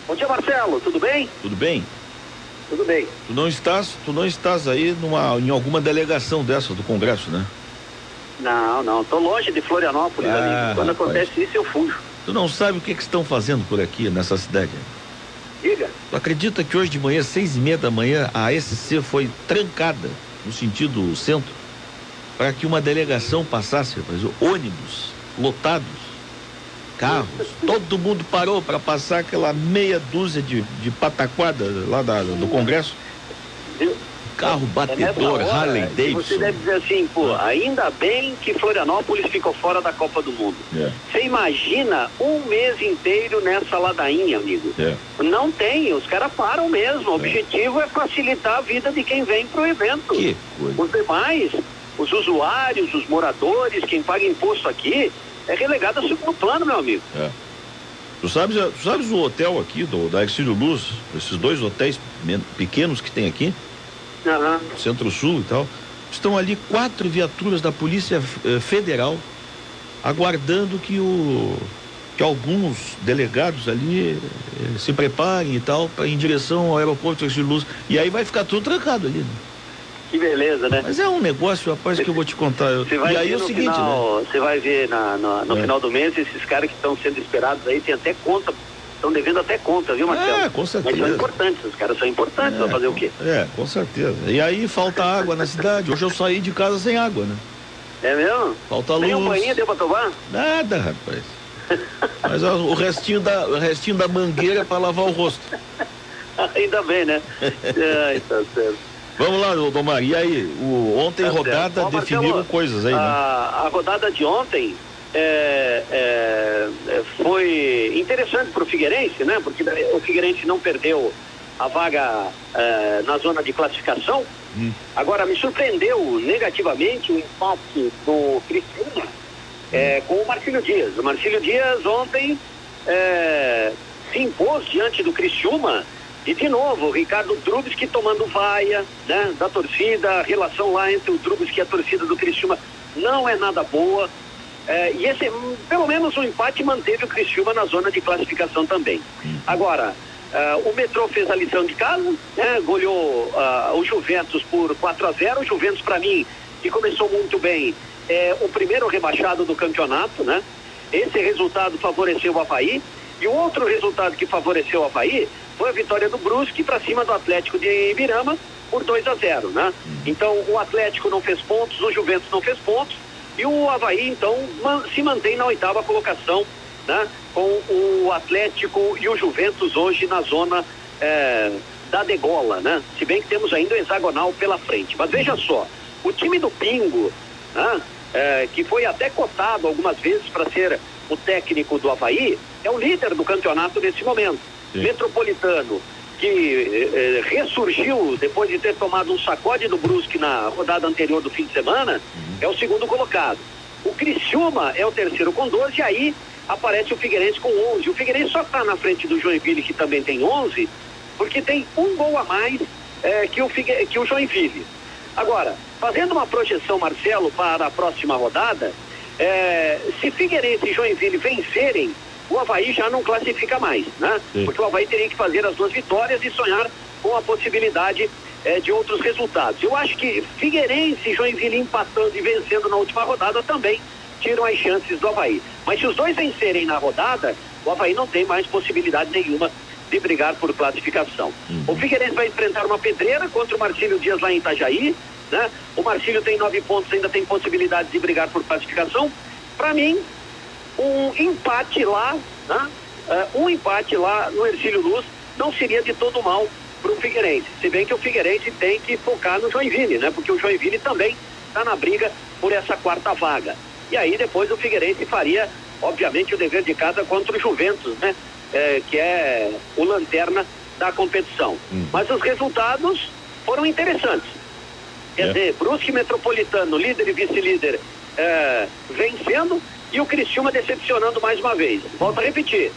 Bom dia, Marcelo. Tudo bem? Tudo bem? Tudo bem. Tu não estás aí em alguma delegação dessa do Congresso, né? Não. Tô longe de Florianópolis, amigo. Quando acontece isso, eu fujo. Tu não sabe o que estão fazendo por aqui, nessa cidade? Diga. Tu acredita que hoje de manhã, 6h30 da manhã, a SC foi trancada, no sentido centro, para que uma delegação passasse, mas ônibus lotados, carros, todo mundo parou para passar aquela meia dúzia de pataquada lá do Congresso. Carro batedor, Harley Davidson. Você deve dizer assim, ainda bem que Florianópolis ficou fora da Copa do Mundo. Você imagina um mês inteiro nessa ladainha, amigo? Não tem, os caras param mesmo. O objetivo é facilitar a vida de quem vem pro evento. Que coisa. Os demais, os usuários, os moradores, quem paga imposto aqui, é relegado a segundo plano, meu amigo. Tu sabes o hotel aqui da Ercílio Luz, esses 2 hotéis pequenos que tem aqui, Centro-Sul e tal, estão ali 4 viaturas da Polícia Federal aguardando que alguns delegados ali se preparem e tal, em direção ao aeroporto de Ercílio Luz, e aí vai ficar tudo trancado ali, né? Que beleza, né? Mas é um negócio, rapaz, que eu vou te contar. E aí é o seguinte, você vai ver no final do mês, esses caras que estão sendo esperados aí, tem até conta, estão devendo até conta, viu, Marcelo? Com certeza. Mas são importantes, os caras são importantes, vai fazer o quê? Com certeza. E aí falta água na cidade. Hoje eu saí de casa sem água, né? É mesmo? Falta luz. Nem um banho deu pra tomar? Nada, rapaz. Mas o restinho da mangueira é para lavar o rosto. Ainda bem, né? Tá certo. Vamos lá, Domar, e aí? Ontem rodada definiram coisas aí, né? A rodada de ontem foi interessante para o Figueirense, né? Porque o Figueirense não perdeu a vaga na zona de classificação. Agora, me surpreendeu negativamente o empate do Criciúma com o Marcílio Dias. O Marcílio Dias ontem se impôs diante do Criciúma. E de novo, o Ricardo Drubsky tomando vaia, né, da torcida. A relação lá entre o Drubsky e a torcida do Criciúma não é nada boa. E esse, pelo menos o empate manteve o Criciúma na zona de classificação também. Agora, o Metrô fez a lição de casa, né, goleou o Juventus por 4-0. O Juventus, para mim, que começou muito bem, é o primeiro rebaixado do campeonato, né? Esse resultado favoreceu o Avaí. E o outro resultado que favoreceu o Avaí foi a vitória do Brusque para cima do Atlético de Ibirama por 2-0, né? Então o Atlético não fez pontos, o Juventus não fez pontos e o Avaí então se mantém na 8ª colocação, né? Com o Atlético e o Juventus hoje na zona da degola, né? Se bem que temos ainda o hexagonal pela frente. Mas veja só, o time do Pingo, né? Que foi até cotado algumas vezes para ser o técnico do Avaí, é o líder do campeonato nesse momento. Sim. Metropolitano, que ressurgiu depois de ter tomado um sacode do Brusque na rodada anterior do fim de semana, é o segundo colocado. O Criciúma é o terceiro com 12, e aí aparece o Figueirense com 11. O Figueirense só está na frente do Joinville, que também tem 11, porque tem um gol a mais que o Joinville. Agora, fazendo uma projeção, Marcelo, para a próxima rodada, se Figueirense e Joinville vencerem, o Avaí já não classifica mais, né? Sim. Porque o Avaí teria que fazer as 2 vitórias e sonhar com a possibilidade de outros resultados. Eu acho que Figueirense e Joinville empatando e vencendo na última rodada também tiram as chances do Avaí. Mas se os dois vencerem na rodada, o Avaí não tem mais possibilidade nenhuma de brigar por classificação. O Figueirense vai enfrentar uma pedreira contra o Marcílio Dias lá em Itajaí, né? O Marcílio tem 9 pontos, ainda tem possibilidade de brigar por classificação. Para mim, um empate lá, né? Um empate lá no Hercílio Luz não seria de todo mal para o Figueirense. Se bem que o Figueirense tem que focar no Joinville, né? Porque o Joinville também está na briga por essa 4ª vaga. E aí depois o Figueirense faria, obviamente, o dever de casa contra o Juventus, né? Que é o lanterna da competição. Mas os resultados foram interessantes. Quer dizer, Brusque, Metropolitano, líder e vice-líder vencendo, e o Criciúma decepcionando mais uma vez. Volto a repetir,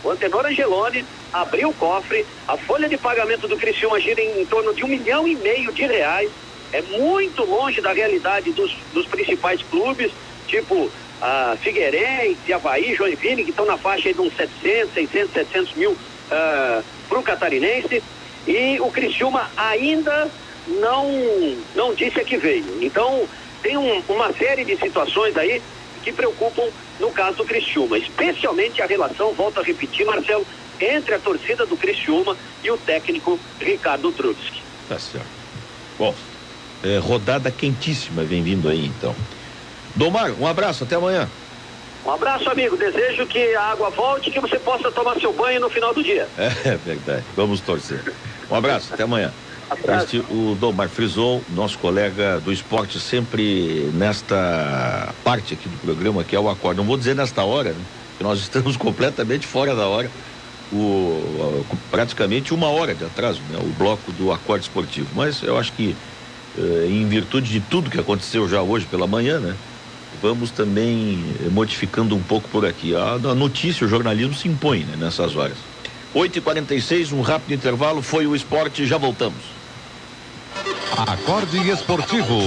o Antenor Angeloni abriu o cofre, a folha de pagamento do Criciúma gira em torno de R$1,5 milhão de reais, é muito longe da realidade dos principais clubes, tipo Figueirense, Avaí, Joinville, que estão na faixa aí de uns 700, 600, 700 mil para o catarinense, e o Criciúma ainda não disse a que veio. Então tem uma série de situações aí que preocupam no caso do Criciúma, especialmente a relação, volto a repetir, Marcelo, entre a torcida do Criciúma e o técnico Ricardo Drubsky. Tá certo. Bom, rodada quentíssima vem vindo aí então. Domar, um abraço, até amanhã. Um abraço, amigo, desejo que a água volte e que você possa tomar seu banho no final do dia. É verdade, vamos torcer. Um abraço, até amanhã. O Domar frisou, nosso colega do esporte, sempre nesta parte aqui do programa, que é o acorde. Não vou dizer nesta hora, né? Que nós estamos completamente fora da hora, praticamente 1 hora de atraso, né? O bloco do acorde esportivo. Mas eu acho que, em virtude de tudo que aconteceu já hoje pela manhã, né? Vamos também modificando um pouco por aqui. A notícia, o jornalismo se impõe, né? Nessas horas. 8h46, um rápido intervalo, foi o esporte, já voltamos. Acorde esportivo.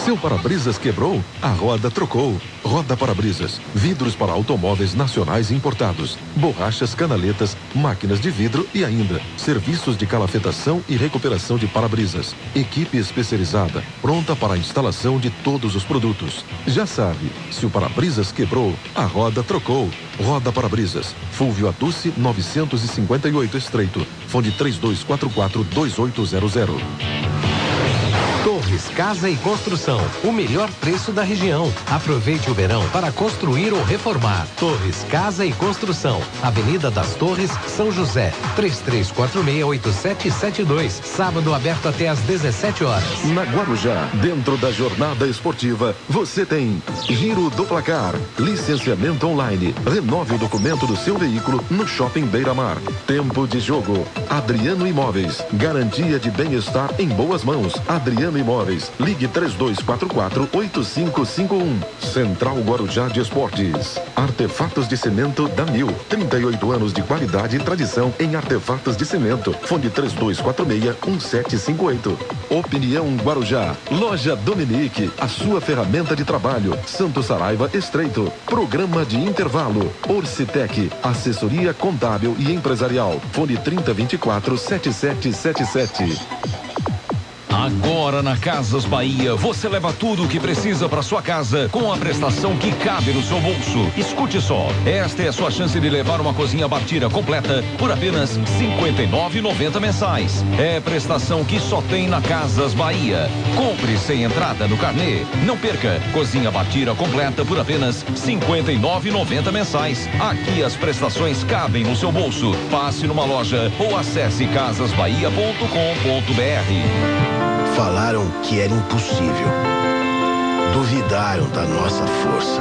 Seu para-brisas quebrou? A Roda trocou. Roda para-brisas, vidros para automóveis nacionais e importados, borrachas, canaletas, máquinas de vidro e ainda serviços de calafetação e recuperação de para-brisas. Equipe especializada, pronta para a instalação de todos os produtos. Já sabe, se o para-brisas quebrou, a Roda trocou. Roda para-brisas, Fulvio Atucci 958 Estreito, fone 3244-2800. Torre Torres Casa e Construção, o melhor preço da região. Aproveite o verão para construir ou reformar. Torres Casa e Construção, Avenida das Torres, São José, 33468772. Sábado aberto até às 17 horas. Na Guarujá, dentro da jornada esportiva, você tem Giro do Placar, licenciamento online, renove o documento do seu veículo no Shopping Beira-Mar. Tempo de jogo, Adriano Imóveis, garantia de bem-estar em boas mãos. Adriano Imóveis, ligue 3244-8551. Central Guarujá de Esportes, Artefatos de Cimento da Mil, 38 anos de qualidade e tradição em artefatos de cimento. Fone 3246-1758. Opinião Guarujá, Loja Dominique, a sua ferramenta de trabalho. Santo Saraiva Estreito, Programa de Intervalo. Orcitec, assessoria contábil e empresarial. Fone 3024-7777. Agora na Casas Bahia, você leva tudo o que precisa para sua casa com a prestação que cabe no seu bolso. Escute só, esta é a sua chance de levar uma cozinha Bartira completa por apenas R$ 59,90 mensais. É prestação que só tem na Casas Bahia. Compre sem entrada no carnê. Não perca, cozinha Bartira completa por apenas R$ 59,90 mensais. Aqui as prestações cabem no seu bolso. Passe numa loja ou acesse casasbahia.com.br. Falaram que era impossível. Duvidaram da nossa força.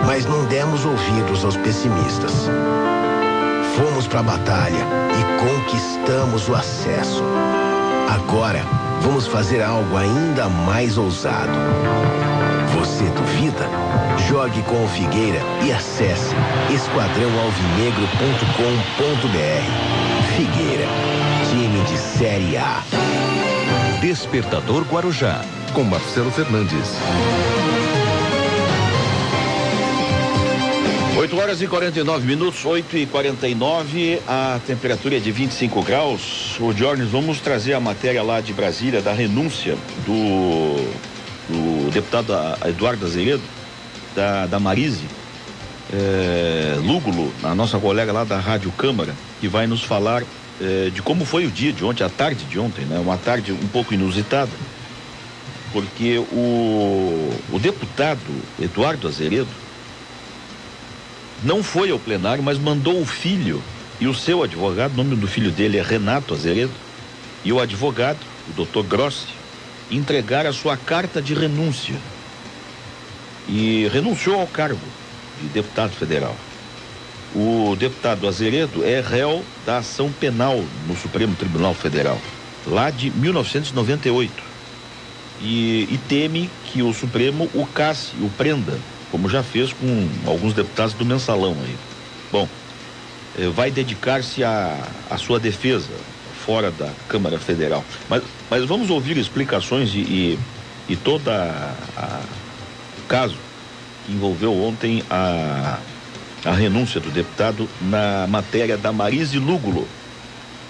Mas não demos ouvidos aos pessimistas. Fomos para a batalha e conquistamos o acesso. Agora, vamos fazer algo ainda mais ousado. Você duvida? Jogue com o Figueira e acesse esquadrãoalvinegro.com.br. Figueira, time de Série A. Despertador Guarujá, com Marcelo Fernandes. 8h49, 8h49, a temperatura é de 25 graus. O Jones, vamos trazer a matéria lá de Brasília da renúncia do deputado Eduardo Azeredo, da Marise Lúgulo, a nossa colega lá da Rádio Câmara, que vai nos falar de como foi o dia de ontem, a tarde de ontem, né? Uma tarde um pouco inusitada, porque o deputado Eduardo Azeredo não foi ao plenário, mas mandou o filho e o seu advogado, o nome do filho dele é Renato Azeredo, e o advogado, o Dr. Grossi, entregar a sua carta de renúncia. E renunciou ao cargo de deputado federal. O deputado Azeredo é réu da ação penal no Supremo Tribunal Federal, lá de 1998. E teme que o Supremo o casse, o prenda, como já fez com alguns deputados do mensalão aí. Bom, vai dedicar-se à sua defesa fora da Câmara Federal. Mas vamos ouvir explicações e todo o caso que envolveu ontem a renúncia do deputado na matéria da Marise Lúgulo.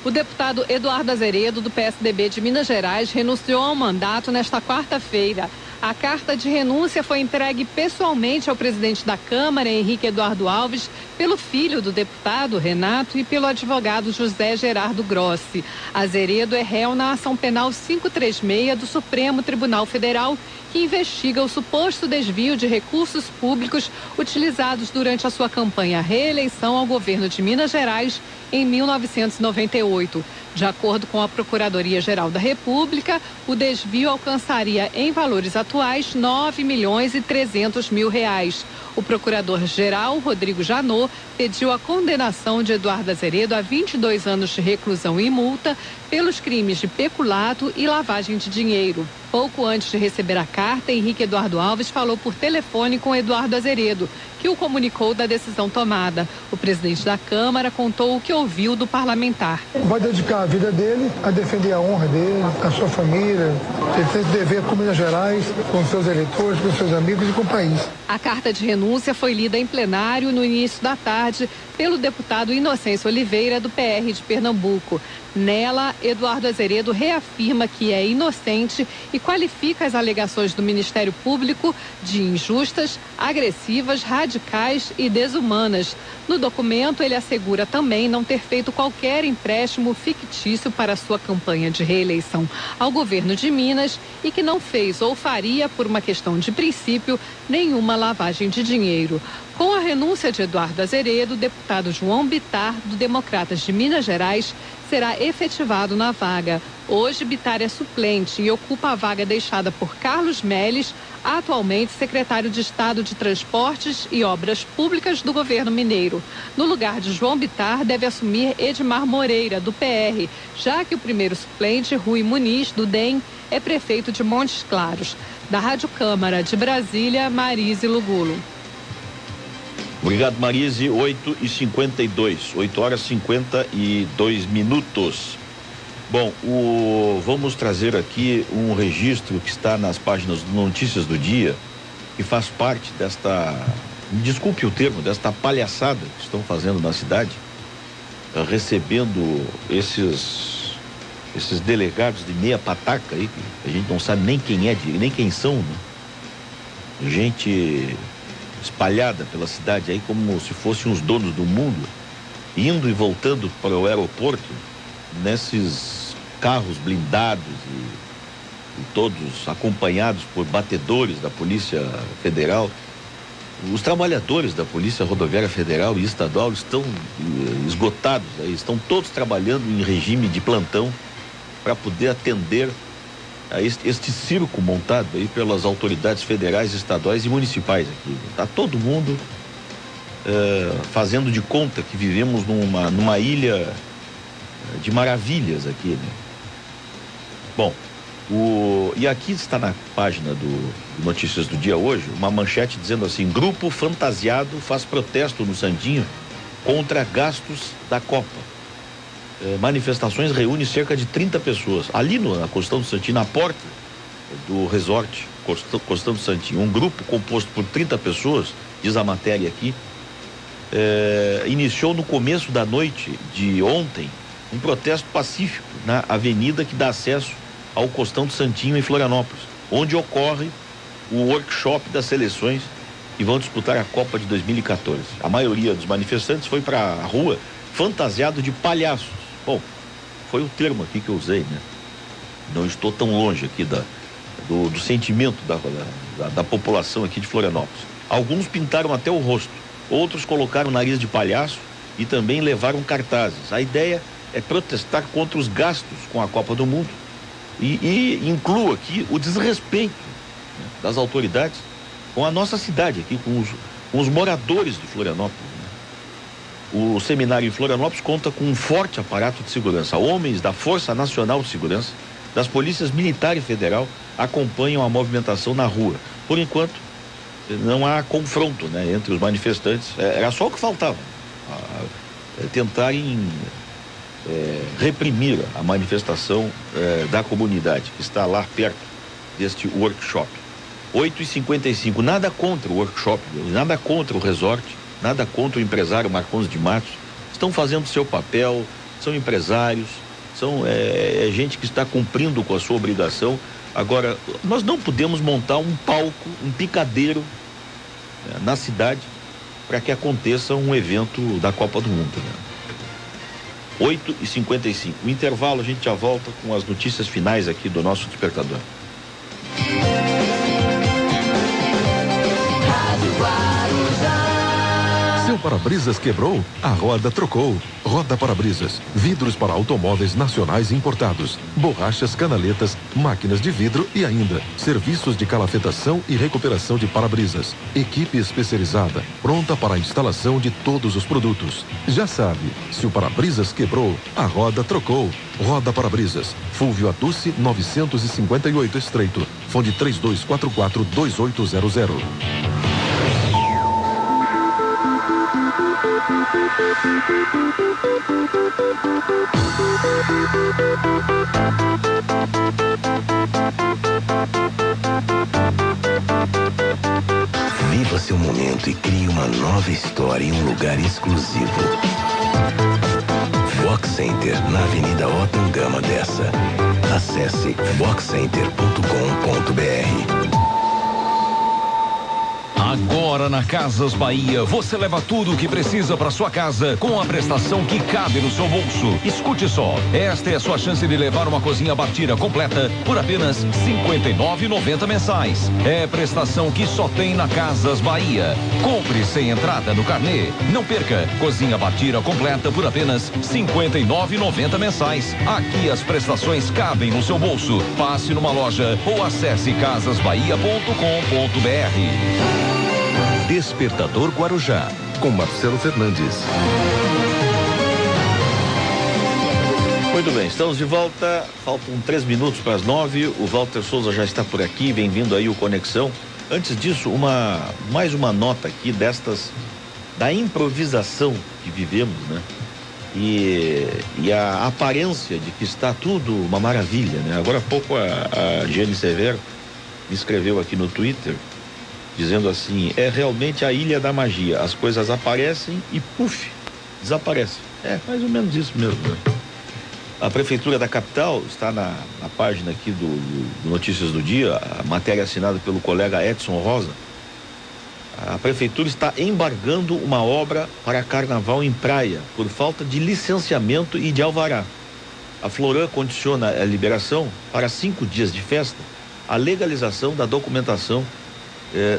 O deputado Eduardo Azeredo, do PSDB de Minas Gerais, renunciou ao mandato nesta quarta-feira. A carta de renúncia foi entregue pessoalmente ao presidente da Câmara, Henrique Eduardo Alves, pelo filho do deputado, Renato, e pelo advogado José Gerardo Grossi. Azeredo é réu na ação penal 536 do Supremo Tribunal Federal, que investiga o suposto desvio de recursos públicos utilizados durante a sua campanha à reeleição ao governo de Minas Gerais em 1998. De acordo com a Procuradoria-Geral da República, o desvio alcançaria em valores atuais R$ 9.300.000. O procurador-geral, Rodrigo Janot, pediu a condenação de Eduardo Azeredo a 22 anos de reclusão e multa pelos crimes de peculato e lavagem de dinheiro. Pouco antes de receber a carta, Henrique Eduardo Alves falou por telefone com Eduardo Azeredo, que o comunicou da decisão tomada. O presidente da Câmara contou o que ouviu do parlamentar. Vai dedicar a vida dele a defender a honra dele, a sua família. Ele tem dever com Minas Gerais, com seus eleitores, com seus amigos e com o país. A carta de renúncia foi lida em plenário no início da tarde pelo deputado Inocêncio Oliveira, do PR de Pernambuco. Nela, Eduardo Azeredo reafirma que é inocente e qualifica as alegações do Ministério Público de injustas, agressivas, radicais e desumanas. No documento, ele assegura também não ter feito qualquer empréstimo fictício para sua campanha de reeleição ao governo de Minas e que não fez ou faria, por uma questão de princípio, nenhuma lavagem de dinheiro. Com a renúncia de Eduardo Azeredo, o deputado João Bittar, do Democratas de Minas Gerais, será efetivado na vaga. Hoje, Bittar é suplente e ocupa a vaga deixada por Carlos Melles, atualmente secretário de Estado de Transportes e Obras Públicas do governo mineiro. No lugar de João Bittar, deve assumir Edmar Moreira, do PR, já que o primeiro suplente, Rui Muniz, do DEM, é prefeito de Montes Claros. Da Rádio Câmara de Brasília, Marise Lugulo. Obrigado, Marise. 8h52, 8h52. Bom, vamos trazer aqui um registro que está nas páginas do Notícias do Dia, que faz parte desta, desculpe o termo, desta palhaçada que estão fazendo na cidade, recebendo esses delegados de meia pataca aí, que a gente não sabe nem quem é, nem quem são, né? Gente espalhada pela cidade aí como se fossem os donos do mundo, indo e voltando para o aeroporto nesses carros blindados e todos acompanhados por batedores da Polícia Federal. Os trabalhadores da Polícia Rodoviária Federal e Estadual estão esgotados aí, estão todos trabalhando em regime de plantão para poder atender a este circo montado aí pelas autoridades federais, estaduais e municipais aqui. Tá todo mundo fazendo de conta que vivemos numa ilha de maravilhas aqui, né? Bom, e aqui está na página do Notícias do Dia hoje, uma manchete dizendo assim: grupo fantasiado faz protesto no Santinho contra gastos da Copa. Manifestações reúnem cerca de 30 pessoas. Ali na Costão do Santinho, na porta do resort Costão do Santinho, um grupo composto por 30 pessoas, diz a matéria aqui, iniciou no começo da noite de ontem um protesto pacífico na avenida que dá acesso ao Costão do Santinho, em Florianópolis, onde ocorre o workshop das seleções que vão disputar a Copa de 2014. A maioria dos manifestantes foi para a rua fantasiado de palhaços. Bom, foi o termo aqui que eu usei, né? Não estou tão longe aqui do sentimento da população aqui de Florianópolis. Alguns pintaram até o rosto, outros colocaram nariz de palhaço e também levaram cartazes. A ideia é protestar contra os gastos com a Copa do Mundo e inclui aqui o desrespeito, né, das autoridades com a nossa cidade aqui, com os moradores de Florianópolis. O seminário em Florianópolis conta com um forte aparato de segurança. Homens da Força Nacional de Segurança, das Polícias Militar e Federal acompanham a movimentação na rua. Por enquanto, não há confronto, né, entre os manifestantes. Era só o que faltava. Tentarem reprimir a manifestação da comunidade, que está lá perto deste workshop. 8h55, nada contra o workshop, nada contra o resort, nada contra o empresário Marcondes de Matos. Estão fazendo seu papel, são empresários, são gente que está cumprindo com a sua obrigação. Agora, nós não podemos montar um palco, um picadeiro na cidade para que aconteça um evento da Copa do Mundo, né? 8h55. O intervalo, a gente já volta com as notícias finais aqui do nosso Despertador. Seu para-brisas quebrou? A Roda trocou. Roda para-brisas. Vidros para automóveis nacionais e importados. Borrachas, canaletas, máquinas de vidro e ainda serviços de calafetação e recuperação de para-brisas. Equipe especializada, pronta para a instalação de todos os produtos. Já sabe, se o para-brisas quebrou, a Roda trocou. Roda para-brisas. Fulvio Atucci 958 Estreito. Fone 3244-2800. Viva seu momento e crie uma nova história em um lugar exclusivo. Vox Center, na Avenida Otto Acesse boxcenter.com.br. Agora na Casas Bahia, você leva tudo o que precisa para sua casa com a prestação que cabe no seu bolso. Escute só, esta é a sua chance de levar uma cozinha Bartira completa por apenas R$ 59,90 mensais. É prestação que só tem na Casas Bahia. Compre sem entrada no carnê. Não perca, cozinha Bartira completa por apenas R$ 59,90 mensais. Aqui as prestações cabem no seu bolso. Passe numa loja ou acesse casasbahia.com.br. Despertador Guarujá, com Marcelo Fernandes. Muito bem, estamos de volta. Faltam 3 minutos para as 9. O Walter Souza já está por aqui. Bem-vindo aí o Conexão. Antes disso, mais uma nota aqui da improvisação que vivemos, né? E a aparência de que está tudo uma maravilha, né? Agora há pouco a Giane Severo me escreveu aqui no Twitter dizendo assim: é realmente a ilha da magia, as coisas aparecem e puf, desaparecem. É mais ou menos isso mesmo, né? A Prefeitura da capital está na página aqui do Notícias do Dia, a matéria assinada pelo colega Edson Rosa. A Prefeitura está embargando uma obra para carnaval em praia por falta de licenciamento e de alvará. A Floran condiciona a liberação para 5 dias de festa, a legalização da documentação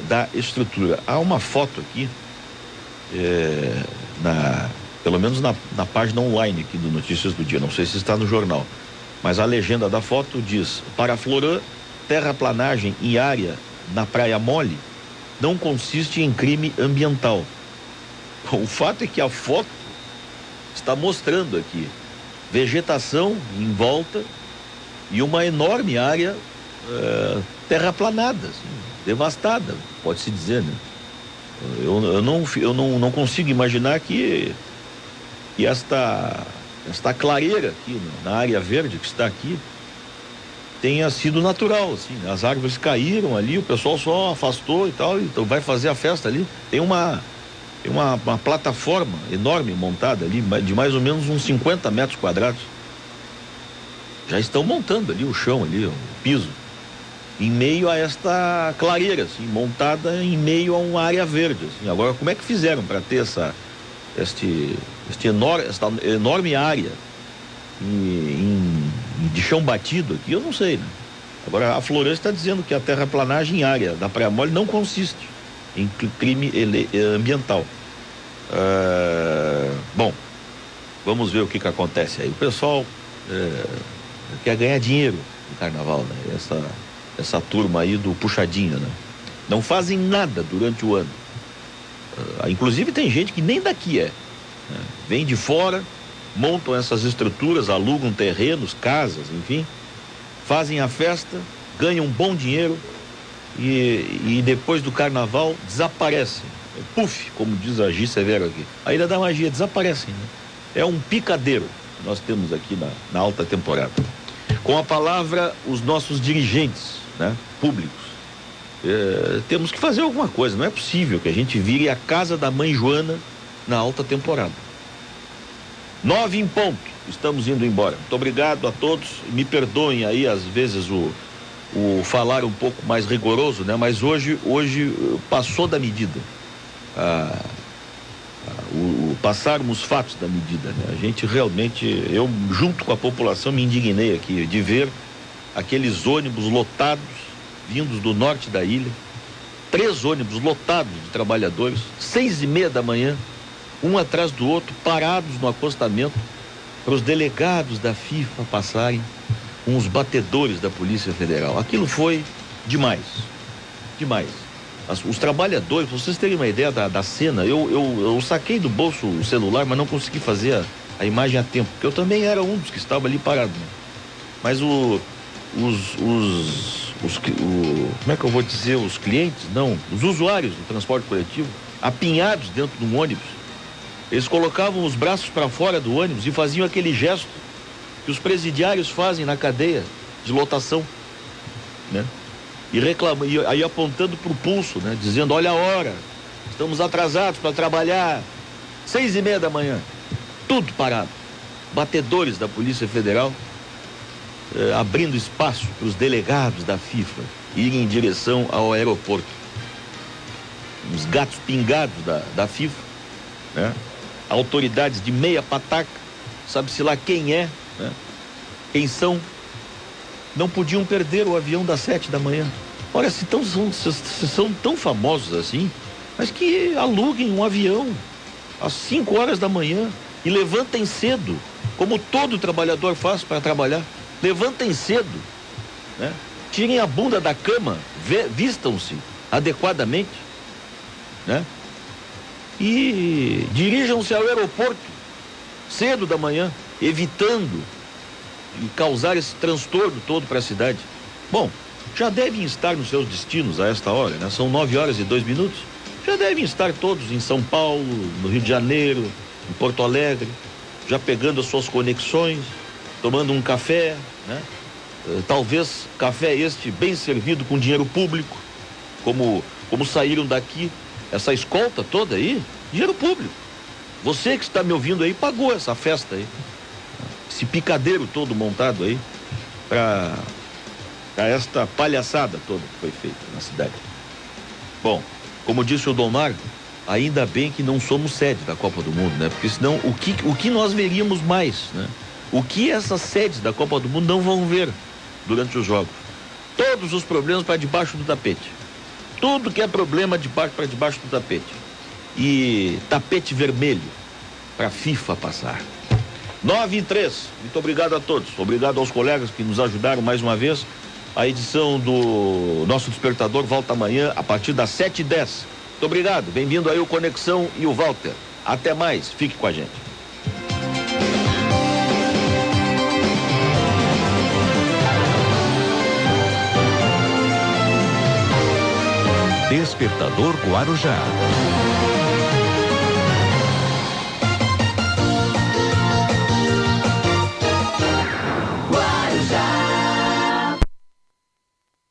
da estrutura. Há uma foto aqui, pelo menos na página online aqui do Notícias do Dia, não sei se está no jornal, mas a legenda da foto diz: para a Floran, terraplanagem em área na Praia Mole não consiste em crime ambiental. O fato é que a foto está mostrando aqui vegetação em volta e uma enorme área terraplanada, assim, devastada, pode-se dizer, né? Eu não consigo imaginar que esta clareira aqui na área verde que está aqui tenha sido natural, assim, né? As árvores caíram ali, o pessoal só afastou e tal, então vai fazer a festa ali. Tem uma plataforma enorme montada ali, de mais ou menos uns 50 metros quadrados. Já estão montando ali o chão ali, o piso, em meio a esta clareira, assim, montada em meio a uma área verde, assim. Agora, como é que fizeram para ter esta enorme área de chão batido aqui? Eu não sei, né? Agora, a Floran está dizendo que a terraplanagem em área da Praia Mole não consiste em crime ambiental. Bom, vamos ver o que acontece aí. O pessoal quer ganhar dinheiro no carnaval, né? Essa turma aí do puxadinho, né? Não fazem nada durante o ano. Inclusive tem gente que nem daqui né? Vem de fora, montam essas estruturas, alugam terrenos, casas, enfim, fazem a festa, ganham um bom dinheiro e depois do carnaval desaparecem. Puf, como diz a Gi Severo aqui. A Ilha da Magia, desaparecem, né? É um picadeiro que nós temos aqui na alta temporada. Com a palavra, os nossos dirigentes, né, públicos. Temos que fazer alguma coisa. Não é possível que a gente vire a casa da mãe Joana na alta temporada. 9 em ponto, estamos indo embora. Muito obrigado a todos. Me perdoem aí às vezes o falar um pouco mais rigoroso, né? Mas hoje passou da medida. Passarmos fatos da medida, né? A gente realmente, eu junto com a população me indignei aqui de ver aqueles ônibus lotados vindos do norte da ilha, 3 ônibus lotados de trabalhadores, 6:30 da manhã, um atrás do outro, parados no acostamento, para os delegados da FIFA passarem com os batedores da Polícia Federal. Aquilo foi demais. Os trabalhadores, para vocês terem uma ideia da cena, eu saquei do bolso o celular, mas não consegui fazer a imagem a tempo, porque eu também era um dos que estava ali parado, né? Mas como é que eu vou dizer, os clientes, não, os usuários do transporte coletivo, apinhados dentro de um ônibus, eles colocavam os braços para fora do ônibus e faziam aquele gesto que os presidiários fazem na cadeia de lotação, né? E aí apontando para o pulso, né? Dizendo: olha a hora, estamos atrasados para trabalhar, 6:30 da manhã, tudo parado. Batedores da Polícia Federal abrindo espaço para os delegados da FIFA irem em direção ao aeroporto. Os gatos pingados da FIFA, né? Autoridades de meia pataca, sabe-se lá quem é, né? Quem são, não podiam perder o avião das 7 da manhã. Olha, se são tão famosos assim, mas que aluguem um avião às 5 horas da manhã e levantem cedo, como todo trabalhador faz para trabalhar. Levantem cedo, né? Tirem a bunda da cama, vistam-se adequadamente, né? E dirijam-se ao aeroporto cedo da manhã, evitando causar esse transtorno todo para a cidade. Bom, já devem estar nos seus destinos a esta hora, né? São 9 horas e 2 minutos. Já devem estar todos em São Paulo, no Rio de Janeiro, em Porto Alegre, já pegando as suas conexões, tomando um café, né? Talvez café este bem servido com dinheiro público, como saíram daqui, essa escolta toda aí, dinheiro público. Você que está me ouvindo aí pagou essa festa aí, esse picadeiro todo montado aí para esta palhaçada toda que foi feita na cidade. Bom, como disse o Domar, ainda bem que não somos sede da Copa do Mundo, né? Porque senão o que nós veríamos mais, né? O que essas sedes da Copa do Mundo não vão ver durante os jogos? Todos os problemas para debaixo do tapete. Tudo que é problema para debaixo do tapete. E tapete vermelho para a FIFA passar. 9:03. Muito obrigado a todos. Obrigado aos colegas que nos ajudaram mais uma vez. A edição do nosso Despertador volta amanhã a partir das 7:10. Muito obrigado. Bem-vindo aí o Conexão e o Walter. Até mais. Fique com a gente. Despertador Guarujá.